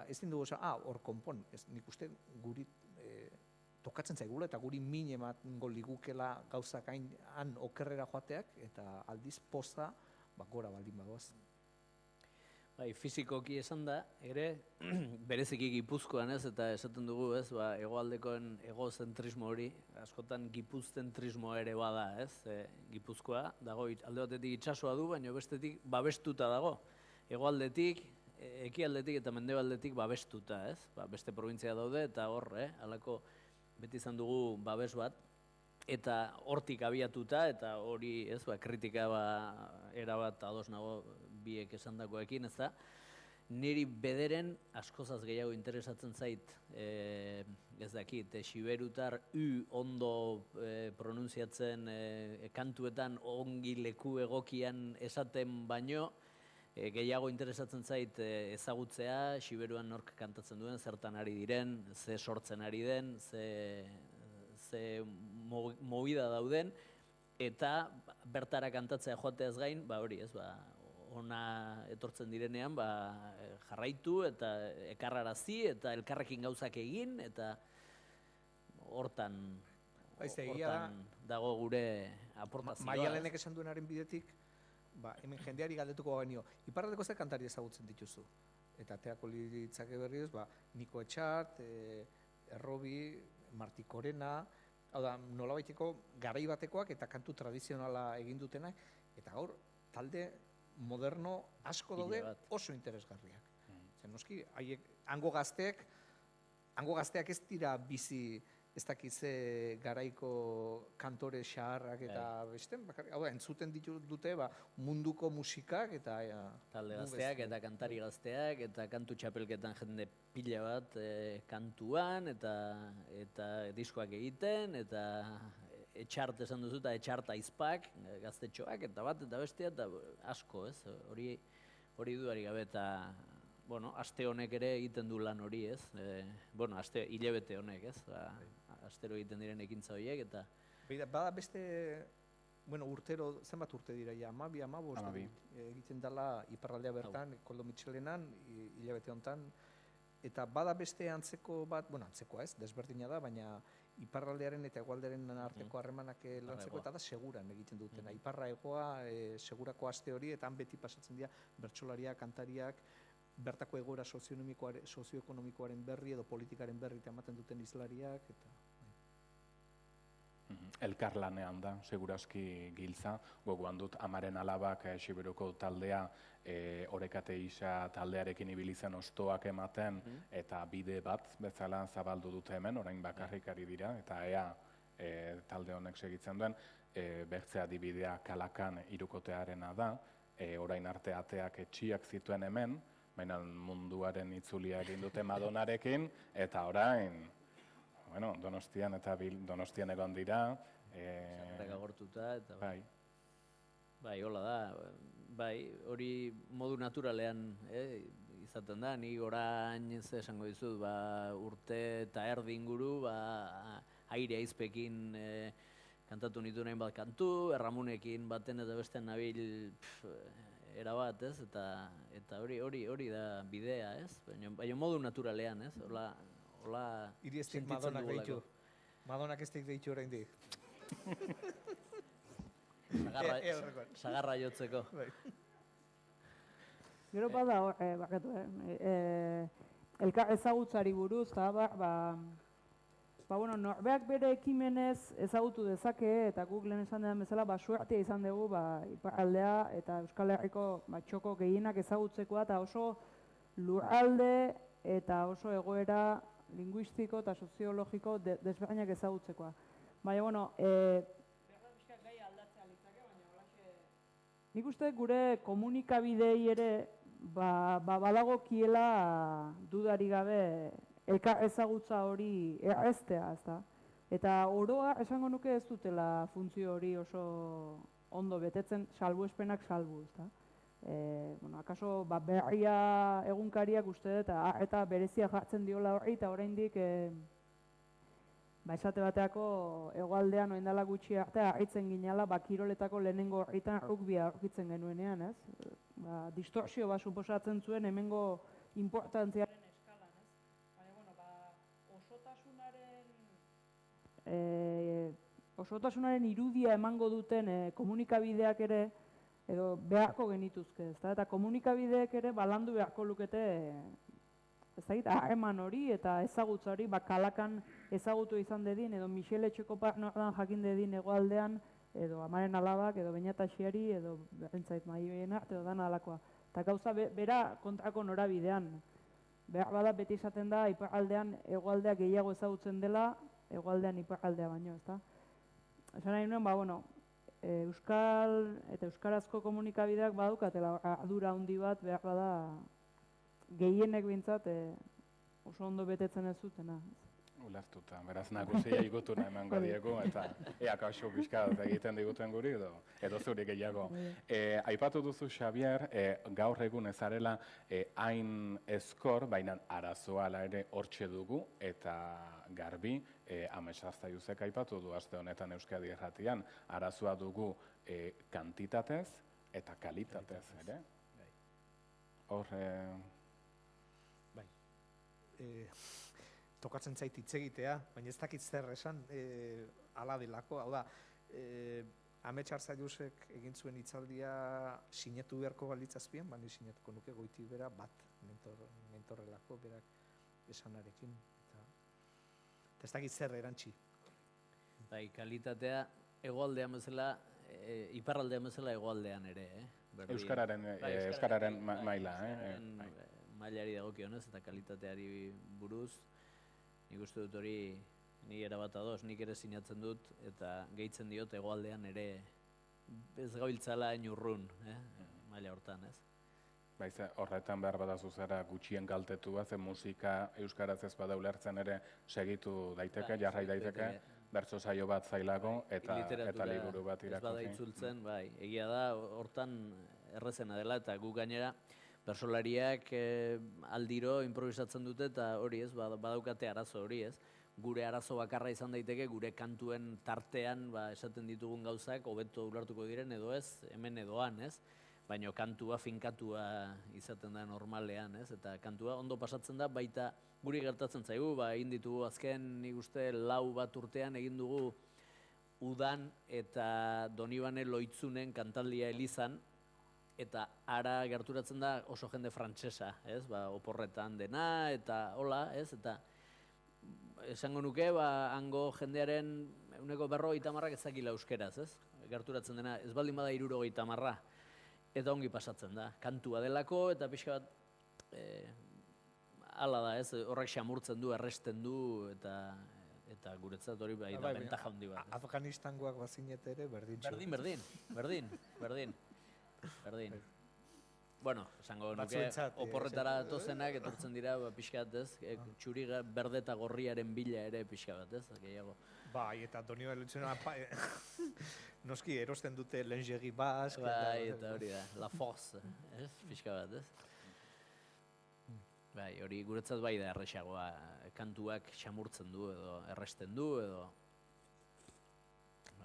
ez dugu esan, hor konpon, nik uste guri tokatzen zaigula eta guri min emango ligukela gauzak han okerrera joateak, eta aldiz poza gora baldin badoaz. Fizikoki esan da, ere, bereziki Gipuzkoan ez, eta esaten dugu ez, hegoaldekoen egozentrismo hori, askotan gipuztentrismo ere bada ez, Gipuzkoa, dago alde batetik itsasoa du, baina bestetik babestuta dago. Hegoaldetik, ekialdetik eta mendebaldetik babestuta ez, beste provintzia daude eta hor, halako beti izan dugu babes bat, eta hortik abiatuta, eta hori ez, kritika erabat ados nago biek esandakoekin, ez da, niri bederen askozaz gehiago interesatzen zait, ez dakit, xiberutar ondo pronunziatzen kantuetan ongi leku egokian esaten baino, gehiago interesatzen zait ezagutzea, xiberuan nork kantatzen duen, zertan ari diren, ze sortzen ari den, ze movida dauden, eta bertara kantatzea joateaz gain, hori ez, ona etortzen direnean, jarraitu eta ekarrarazi eta elkarrekin gauzak egin, eta hortan dago gure aportazioa. Maialenek esan duenaren bidetik, hemen jendeari galdetuko genio, iparraldeko zer kantari ezagutzen dituzu? Eta teako litzake berriz, Niko Etxart, Errobi, Marti Korena, Hau da, nolabaiteko garai batekoak eta kantu tradizionala egin dutenak, eta gaur talde moderno asko Pila daude bat. oso interesgarriak. Zer noski, haiek hango gazteak ez dira bizi ez dakize garaiko kantore xaharrak eta beste, hau da, entzuten dute munduko musikak eta Talde gu gazteak beste. eta kantari gazteak eta kantu txapelketan jende pila bat kantuan eta diskoak egiten eta etxart esan duzu eta etxart aizpak, gaztetxoak eta bat eta bestea eta asko, ez? Hori dudarik gabe eta bueno, aste honek ere egiten du lan hori, ez? Hilabete honek, ez? Astero egiten diren ekintza horiek eta Bada beste, urtero, zenbat urte dira, ja, 12, 15 Hamabi. egiten dela iparraldea bertan, Koldo Mitxelenan, hilabete honetan, eta bada beste antzeko bat, antzekoa ez, desberdina da, baina iparraldearen eta hegoaldearen arteko harremanak lantzeko, eta da seguran egiten dutena. Iparra hegoa, segurako aste hori, eta han beti pasatzen dira bertsolariak, kantariak, bertako egoera sozioekonomikoaren berri edo politikaren berri eta ematen duten izlariak, eta... Elkarlanean da, seguraski giltza. Gogoan dut amaren alabak Siberuko taldea Orekate isa taldearekin ibili zen ostoak ematen eta bide bat bezala zabaldu dute hemen, orain bakarrik ari dira, eta ea talde honek segitzen duen. Bertze adibidea Kalakan hirukotearena da, orain arte ateak etxiak zituen hemen, baina munduaren itzulia egin dute Madonarekin, eta orain Donostian eta Donostian egon dira. sarrerak agortuta eta Bai. bai, hola da, bai, hori modu naturalean izaten da, ni orain ez esango dizut, urte eta erdi inguru, aire aizpekin kantatu nituen hainbat kantu, Erramunekin baten eta beste nabil erabat, ez? Eta hori da bidea, ez? Baina modu naturalean, ez? Hola Hiri ez dik sentitzen Madonak dugulako. deitu. Madonak ez dik deitu orain dik. Horrekoan. Sagarra jotzeko. Gero bada, barkatu, elkar ezagutzari buruz, eta norbeak bere ekimenez ezagutu dezake, eta guk lehen esan den bezala, suertea izan dugu, iparraldea eta Euskal Herriko txoko gehienak ezagutzekoa, eta oso lurralde eta oso egoera linguistiko eta soziologiko desberdinak ezagutzekoa. Baina, nik uste gure komunikabidei ere badagokiela dudari gabe elkar ezagutza hori erreztea, ezta? Eta oroa esango nuke ez dutela funtzio hori oso ondo betetzen, salbuespenak salbu, ezta? Akaso berria egunkariak uste eta berezia jartzen diola horri, eta oraindik esate bateako hegoaldean oindala gutxi arte harritzen ginela, kiroletako lehenengo horritan rugbia aurkitzen genuenean, ez? Distorsio bat suposatzen zuen hemengo importantziaren eskalan, ez? Baina, osotasunaren irudia emango duten komunikabideak ere, edo beharko genituzke, ezta? Eta komunikabideek ere balandu beharko lukete, harreman hori eta ezagutza hori, Kalakan ezagutu izan dedin, edo Michele Etxekopa nordan jakin dedin hegoaldean, edo amaren alabak, edo Beñataxiari, edo berrentzait Maibena, edo dana alakoa. Eta gauza bera kontrako norabidean. Behar bada beti izaten da, iparraldean hegoaldea gehiago ezagutzen dela, hegoaldean iparraldea baino, ezta? Esan nahi nuen, euskal eta euskarazko komunikabideak badukatela ardura handi bat behar bada gehienek bintzat oso ondo betetzen ez zutena. Ulertuta, beraz nagusia igutuna emango diegu, eta ea kaso pixka egiten diguten guri, edo zuri gehiago. Aipatu duzu, Xabier, gaur egun ezarela hain ezkor, baina arazoa ala ere hortxe dugu, eta garbi, Ames Arzaiuzek aipatu du aste honetan Euskadi Irratian, arazoa dugu kantitatez eta kalitatez, ere? Hor... Tokatzen zait hitz egitea, baina ez dakit zer esan ala delako. Hau da, Amets Arzaiuzek egin zuen hitzaldia sinetu beharko balitzazpien, baina sinetuko nuke Goiti bera bat mentorrelako berak esanarekin. Eta ez dakit zer erantzi. Bai, kalitatea hegoaldean bezala, iparraldean bezala hegoaldean ere, Berdin. Euskararen maila, Euskararen mailari dagokionez eta kalitateari buruz, nik uste dut hori ni erabat ados, nik ere sinatzen dut, eta gehitzen diot hegoaldean ere ez gabiltzala hain urrun, maila hortan, ez? Baiz, horretan behar badazu zara gutxien kaltetua, ze musika euskaraz ez bada ulertzen ere segitu daiteke, jarrai daiteke, bertso saio bat zailago eta liburu bat irakurri. Ez bada itzultzen, bai, egia da, hortan errezena dela, eta gu gainera bertsolariak aldiro improvisatzen dute, eta hori ez, badaukate arazo hori ez. Gure arazo bakarra izan daiteke, gure kantuen tartean esaten ditugun gauzak hobeto ulertuko diren edo ez, hemen edoan ez. Baina kantua finkatua izaten da normalean, ez? Eta kantua ondo pasatzen da, baita guri gertatzen zaigu, egin ditugu azken, nik uste, 4 bat urtean egin dugu Udan eta Donibane Loitzunen kantaldia Elizan, eta ara gerturatzen da oso jende frantsesa, ez? Oporretan dena, eta hola, ez? Eta esango nuke, hango jendearen 50% ezakila euskeraz, ez? Gerturatzen dena, ez baldin bada 70%. Eta ongi pasatzen da, kantua delako, eta pixka bat hala da, ez, horrek xamurtzen du, erresten du, eta guretzat hori da bentaja handi bat. Afganistangoak bazinete ere, berdin. Berdin. Bueno, esango nuke, oporretara tozenak, etortzen dira, pixka bat, ez, txuri berde eta gorriaren bila ere pixka bat, ez, gehiago. Bai, eta Donibane Loitzunen noski erosten dute lingerie bask. Bai, eta hori da, la force, ez, pixka bat, ez. Bai, hori guretzat bai da erresagoa, kantuak xamurtzen du edo erresten du edo...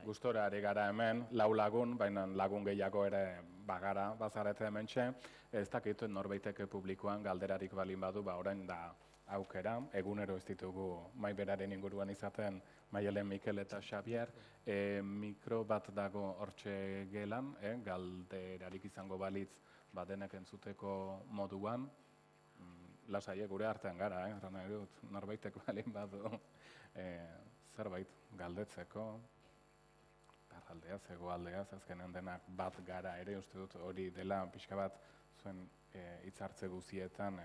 Gustora ari gara hemen, 4 lagun, baina lagun gehiago ere bagara bazarete hementxe, ez dakit norbaiteke publikoan galderarik balin badu, orain da aukera, egunero ez ditugu maiberaren inguruan izaten Maialen, Mikel eta Xabier, mikro bat dago hortxe gelan, galderarik izango balitz badenek entzuteko moduan, lasai gure artean gara, erran nahi dut, norbaitek balin badu zerbait galdetzeko, parraldeaz, hegoaldeaz, azkenean denak bat gara ere, uste dut hori dela pixka bat zuen hitzartze guzietan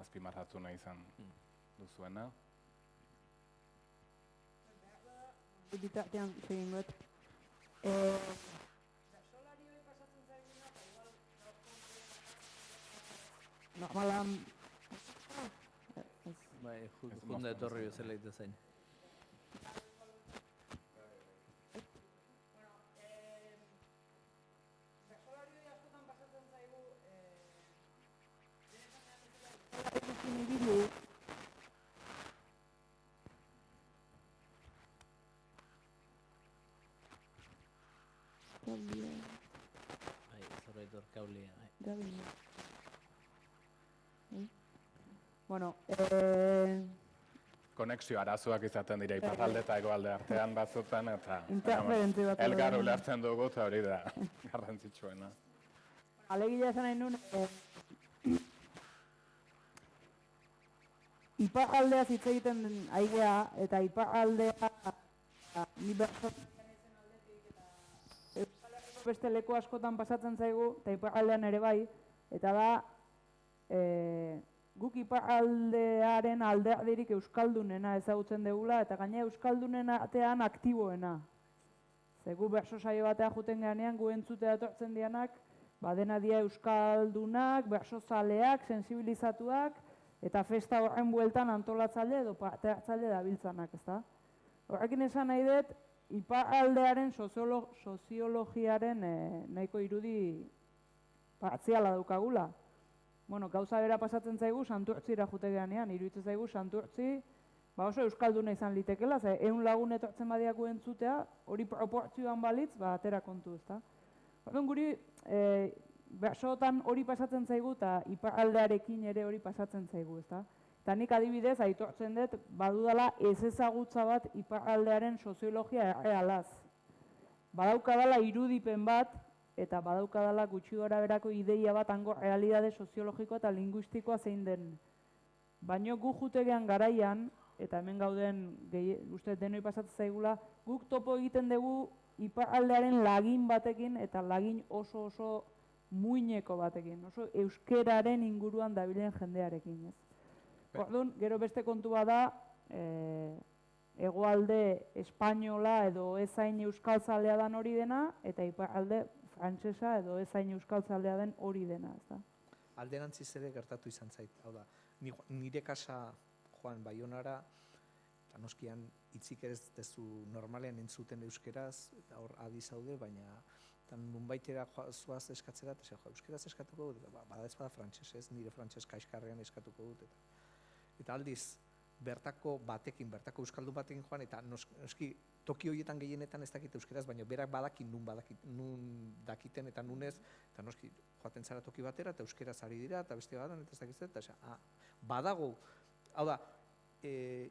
azpimarratu nahi izan duzuena. Bitartean egin gut. Normalan... Bai, junda etorri bezala ite zain. Bai, zerbait hor kaulia. Bueno, konexio arazoak izaten dira iparralde eta hegoalde artean batzutan, eta elgar ulertzen dugu, eta hori da garrantzitsuena. Alegia esan nahi nuen, iparraldeaz hitz egiten aigea, eta iparraldea ni beste leku askotan pasatzen zaigu, eta iparraldean ere bai, eta da, guk iparraldearen alderdirik euskaldunena ezagutzen dugula, eta gaina euskaldunen artean aktiboena. Gu berso saio batea juten ganean, gu entzutea etortzen dianak, dena dia euskaldunak, berso zaleak, sensibilizatuak, eta festa horren bueltan antolatzaile edo parte hartzaile dabiltzanak, ezta? Horrekin esan nahi dut, iparraldearen soziologiaren nahiko irudi partziala daukagula. Bueno, gauza bera pasatzen zaigu Santurtzira jute ganean, iruditzen zaigu Santurtzi oso euskalduna izan litekela, 100 lagun etortzen badiaku entzutea, hori proportzioan balitz, atera kontu, ezta? Orduan guri, bersotan hori pasatzen zaigu eta iparraldearekin ere hori pasatzen zaigu, ezta? Eta nik adibidez, aitortzen dut, badudala ez ezagutza bat iparraldearen soziologia errealaz. Badaukadala irudipen bat, eta badaukadala gutxi gora berako ideia bat hango realidade soziologiko eta linguistikoa zein den. Baina gu jutegean garaian, eta hemen gauden, uste denoi pasatzen zaigula, guk topo egiten dugu iparraldearen lagin batekin, eta lagin oso muineko batekin, oso euskeraren inguruan dabilen jendearekin, ez? Orduan, gero beste kontua da, hegoalde espainola edo ezain euskaltzalea den hori dena, eta iparralde frantsesa edo ezain euskaltzalea den hori dena, ez da? Alderantziz ere gertatu izan zait. Hau da, nire kasa joan Baionara, eta noskian hitzik ere ez dezu normalean entzuten euskeraz, eta hor adi zaude, baina nunbaitera zoaz eskatzera, eta euskeraz eskatuko dut, bada ez bada frantsesez, nire frantses kaiskarrean eskatuko dut. Eta aldiz, bertako batekin, bertako euskaldun batekin joan, eta noski toki horietan gehienetan ez dakit euskeraz, baina berak badakin nun dakiten eta nunez, eta noski joaten zara toki batera, eta euskeraz ari dira, eta beste badan, eta ez dakitzen, eta badago, hau da,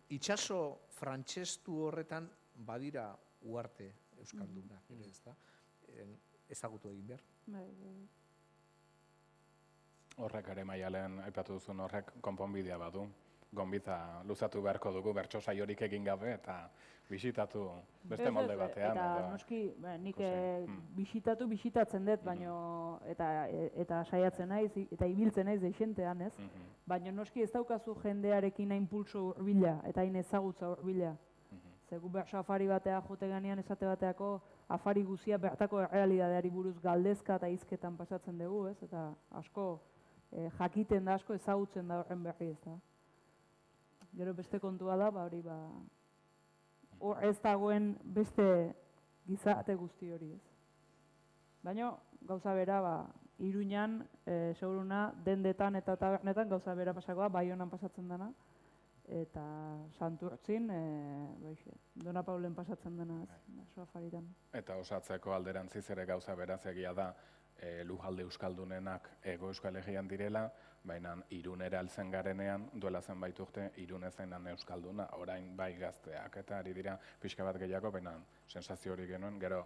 itxaso frantsestu horretan badira uarte euskaldunak, ez da, ezagutu egin behar. Horrek ere Maialen aipatu duzun horrek konponbidea badu. Gonbita luzatu beharko dugu bertso saiorik egin gabe eta bisitatu beste molde batean. Eta noski, nik bisitatzen dut, baino, eta saiatzen naiz, eta ibiltzen naiz deixentean, ez? Baina noski ez daukazu jendearekin hain pulso hurbila, eta hain ezagutza hurbila. Zegu berso afari batea jote ganean esate bateako, afari guzia bertako errealidadeari buruz galdezka eta hizketan pasatzen dugu, ez? Eta asko jakiten da, asko ezagutzen da horren berri, ez da? Gero beste kontua da, hori hor ez dagoen beste gizarte guzti hori, ez. Baina gauza bera, Iruñan, seguruna, dendetan eta tabernetan gauza bera pasakoa, Baionan pasatzen dena, eta Santurtzin, Dona Paulen pasatzen dena, oso afaritan. Eta osatzeko alderantziz ere gauza beraz egia da, lujalde euskaldunenak Hego Euskal Herrian direla, baina Irunera heltzen garenean, duela zenbait urte, Irune zenan euskalduna, orain bai gazteak, eta ari dira pixka bat gehiago, baina sensazio hori genuen, gero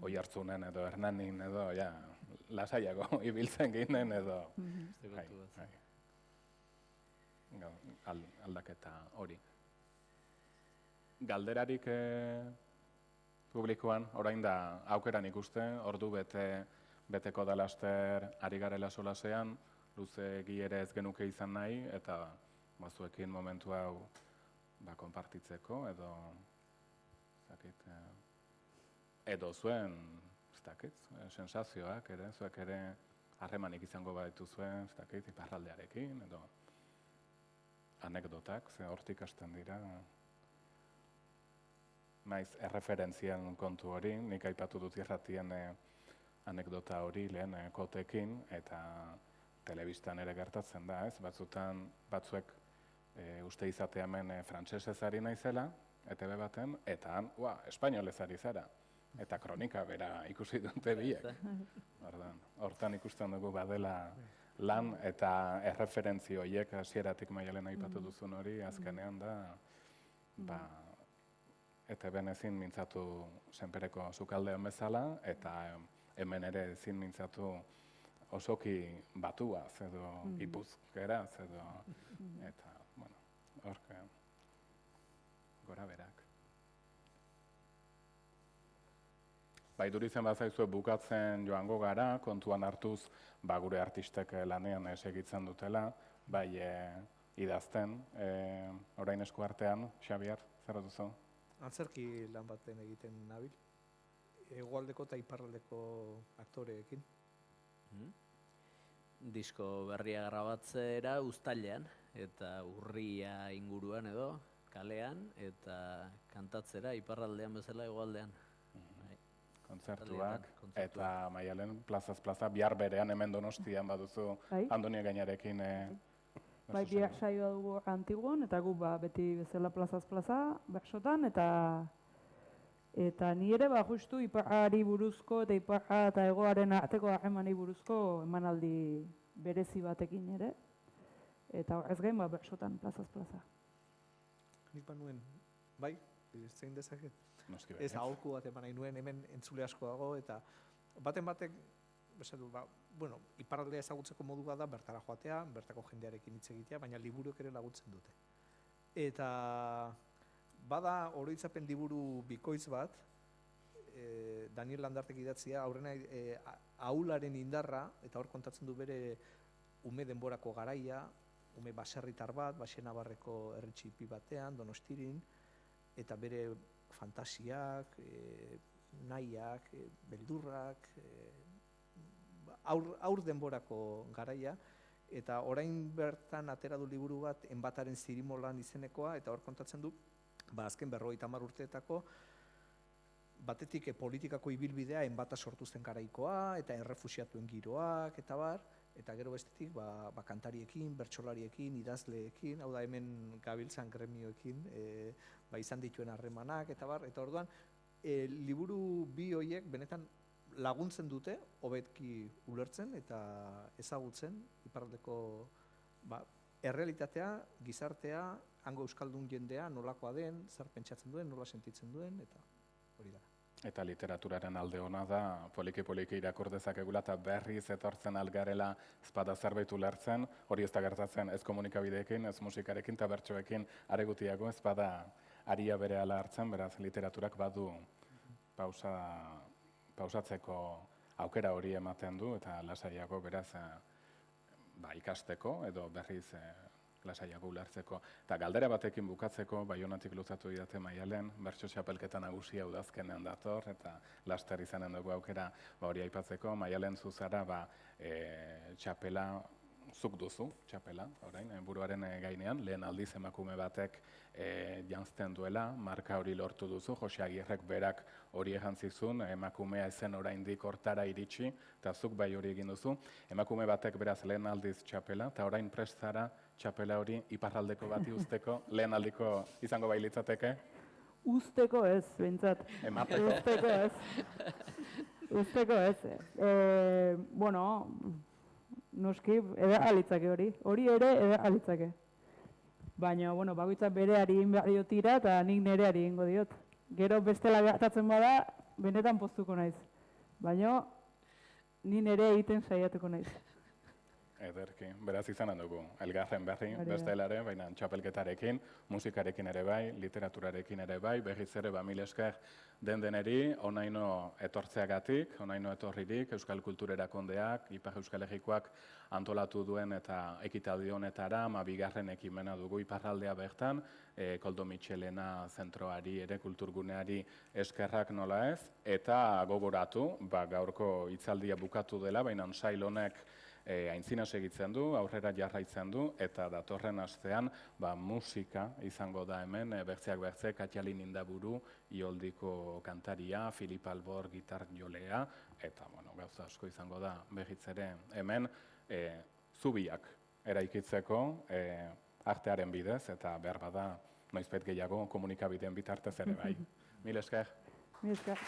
Oiartzunen edo Hernanin edo, lasaiago ibiltzen ginen edo, aldaketa hori. Galderarik publikoan, orain da aukeran ikuste, ordu beteko da laster ari garela solasean, luzegi ere ez genuke izan nahi, eta bazuekin momentu hau konpartitzeko, edo zuen, ez dakit, sensazioak ere, zuek ere harremanik izango baditu zuen, ez dakit, iparraldearekin, edo anekdotak, ze hortik hasten dira. Naiz erreferentzien kontu hori, nik aipatu dut irratien anekdota hori lehen kotekin, eta telebistan ere gertatzen da, ez? Batzuek uste izatea hemen frantsesez ari naizela, ETB baten, eta han, espainolez ari zara. Eta kronika bera ikusi dute biek. Hortan ikusten dugu badela lan eta erreferentzio horiek hasieratik Maialen aipatu duzun hori, azkenean da, ETB-n ezin mintzatu senpereko sukaldean bezala, eta hemen ere ezin mintzatu osoki batuaz edo gipuzkeraz edo, eta, horke, gora berak. Iduritzen bazaizue bukatzen joango gara, kontuan hartuz, gure artistek lanean segitzen dutela, bai idazten, orain esku artean, Xabier, zer duzu? Antzerki lan baten egiten nabil, hegoaldeko eta iparraldeko aktoreekin. Disko berria grabatzera uztailean, eta urria inguruan edo, kalean, eta kantatzera iparraldean bezala hegoaldean. Kontzertuak, eta Maialen, plazaz plaza, bihar berean hemen Donostian baduzu Andonia Gainarekin. Bai, bihar saioa dugu Antiguan, eta gu beti bezala plazaz plaza, bersotan, eta ni ere justu iparrari buruzko eta iparra eta hegoaren arteko harremani buruzko emanaldi berezi batekin ere, eta horrez gain bersotan plazaz plaza. Nik banuen, bai, zein dezaket? Ez aholku bat eman nahi nuen, hemen entzule asko dago, eta baten batek, iparraldea ezagutzeko modua da bertara joatea, bertako jendearekin hitz egitea, baina liburuek ere laguntzen dute. Eta bada oroitzapen liburu bikoitz bat, Daniel Landartek idatzia, aurrena ahularen indarra, eta hor kontatzen du bere ume denborako garaia, ume baserritar bat, Baxenabarreko herri txipi batean, Donostirin, eta bere fantasiak, nahiak, beldurrak, aur denborako garaia, eta orain bertan atera du liburu bat Enbataren zirimolan izenekoa, eta hor kontatzen du, azken 50 urteetako, batetik politikako ibilbidea Enbata sortu zen garaikoa, eta errefuxiatuen giroak, eta bar, eta gero bestetik kantariekin, bertsolariekin, idazleekin, hau da hemen gabiltzan gremioekin, izan dituen harremanak, eta bar, eta orduan, liburu bi horiek benetan laguntzen dute, hobetki ulertzen eta ezagutzen, iparraldeko errealitatea, gizartea, hango euskaldun jendea, nolakoa den, zer pentsatzen duen, nola sentitzen duen, eta hori da. Eta literaturaren alde hona da, poliki-poliki irakur dezakegula eta berriz etortzen algarela ezpada zerbait ulertzen, hori ez da gertatzen ez komunikabideekin, ez musikarekin eta bertsoekin aregutiago ezpada aria berehala hartzen, beraz literaturak badu pausatzeko aukera hori ematen du eta lasaiago beraz ikasteko edo berriz lasaiago ulertzeko. Eta galdera batekin bukatzeko, Baionatik luzatu didate Maialen, bertso txapelketa nagusia udazkenean dator, eta laster izanen dugu aukera hori aipatzeko. Maialen zuzara txapela, zuk duzu txapela, orain, buruaren gainean, lehen aldiz emakume batek janzten duela, marka hori lortu duzu, Jose Agirrek berak hori ejantzizun, emakumea ezen oraindik hortara iritsi, eta zuk bai hori egin duzu. Emakume batek beraz lehen aldiz txapela, eta orain prest zara txapela hori iparraldeko bati uzteko, lehen aldiko izango bailitzateke? Uzteko ez, bintzat. Emateko? Uzteko ez. Uzteko ez. Bueno, noski, edagalitzake hori. Hori ere edagalitzake. Baina, bueno, bakoitzak bereari egin behar diot tira, eta nik nereari egingo diot. Gero bestela gertatzen bada, benetan poztuko naiz. Baina, ni nere egiten saiatuko naiz. Ederki, beraz izanen dugu, elgarren berri, bestelare, baina txapelketarekin, musikarekin ere bai, literaturarekin ere bai, berriz ere mil esker deneri, onaino etortzeagatik, onaino etorririk, Euskal Kultura Erakundeak, Ipar Euskal Herrikoak antolatu duen eta ekitaldi honetara, 2. ekimena dugu iparraldea bertan, Koldo Mitxelena zentroari ere kulturguneari eskerrak nola ez, eta gogoratu, gaurko hitzaldia bukatu dela, baina sail honek aintzina segitzen du, aurrera jarraitzen du, eta datorren astean musika izango da hemen, bertzeak bertze, Katialin Indaburu, Ioldiko kantaria, Filip Albor gitar jolea, eta gauza asko izango da berriz ere hemen, zubiak eraikitzeko artearen bidez, eta behar bada noizbait gehiago komunikabideen bitartez ere bai. Mil esker. Mil esker.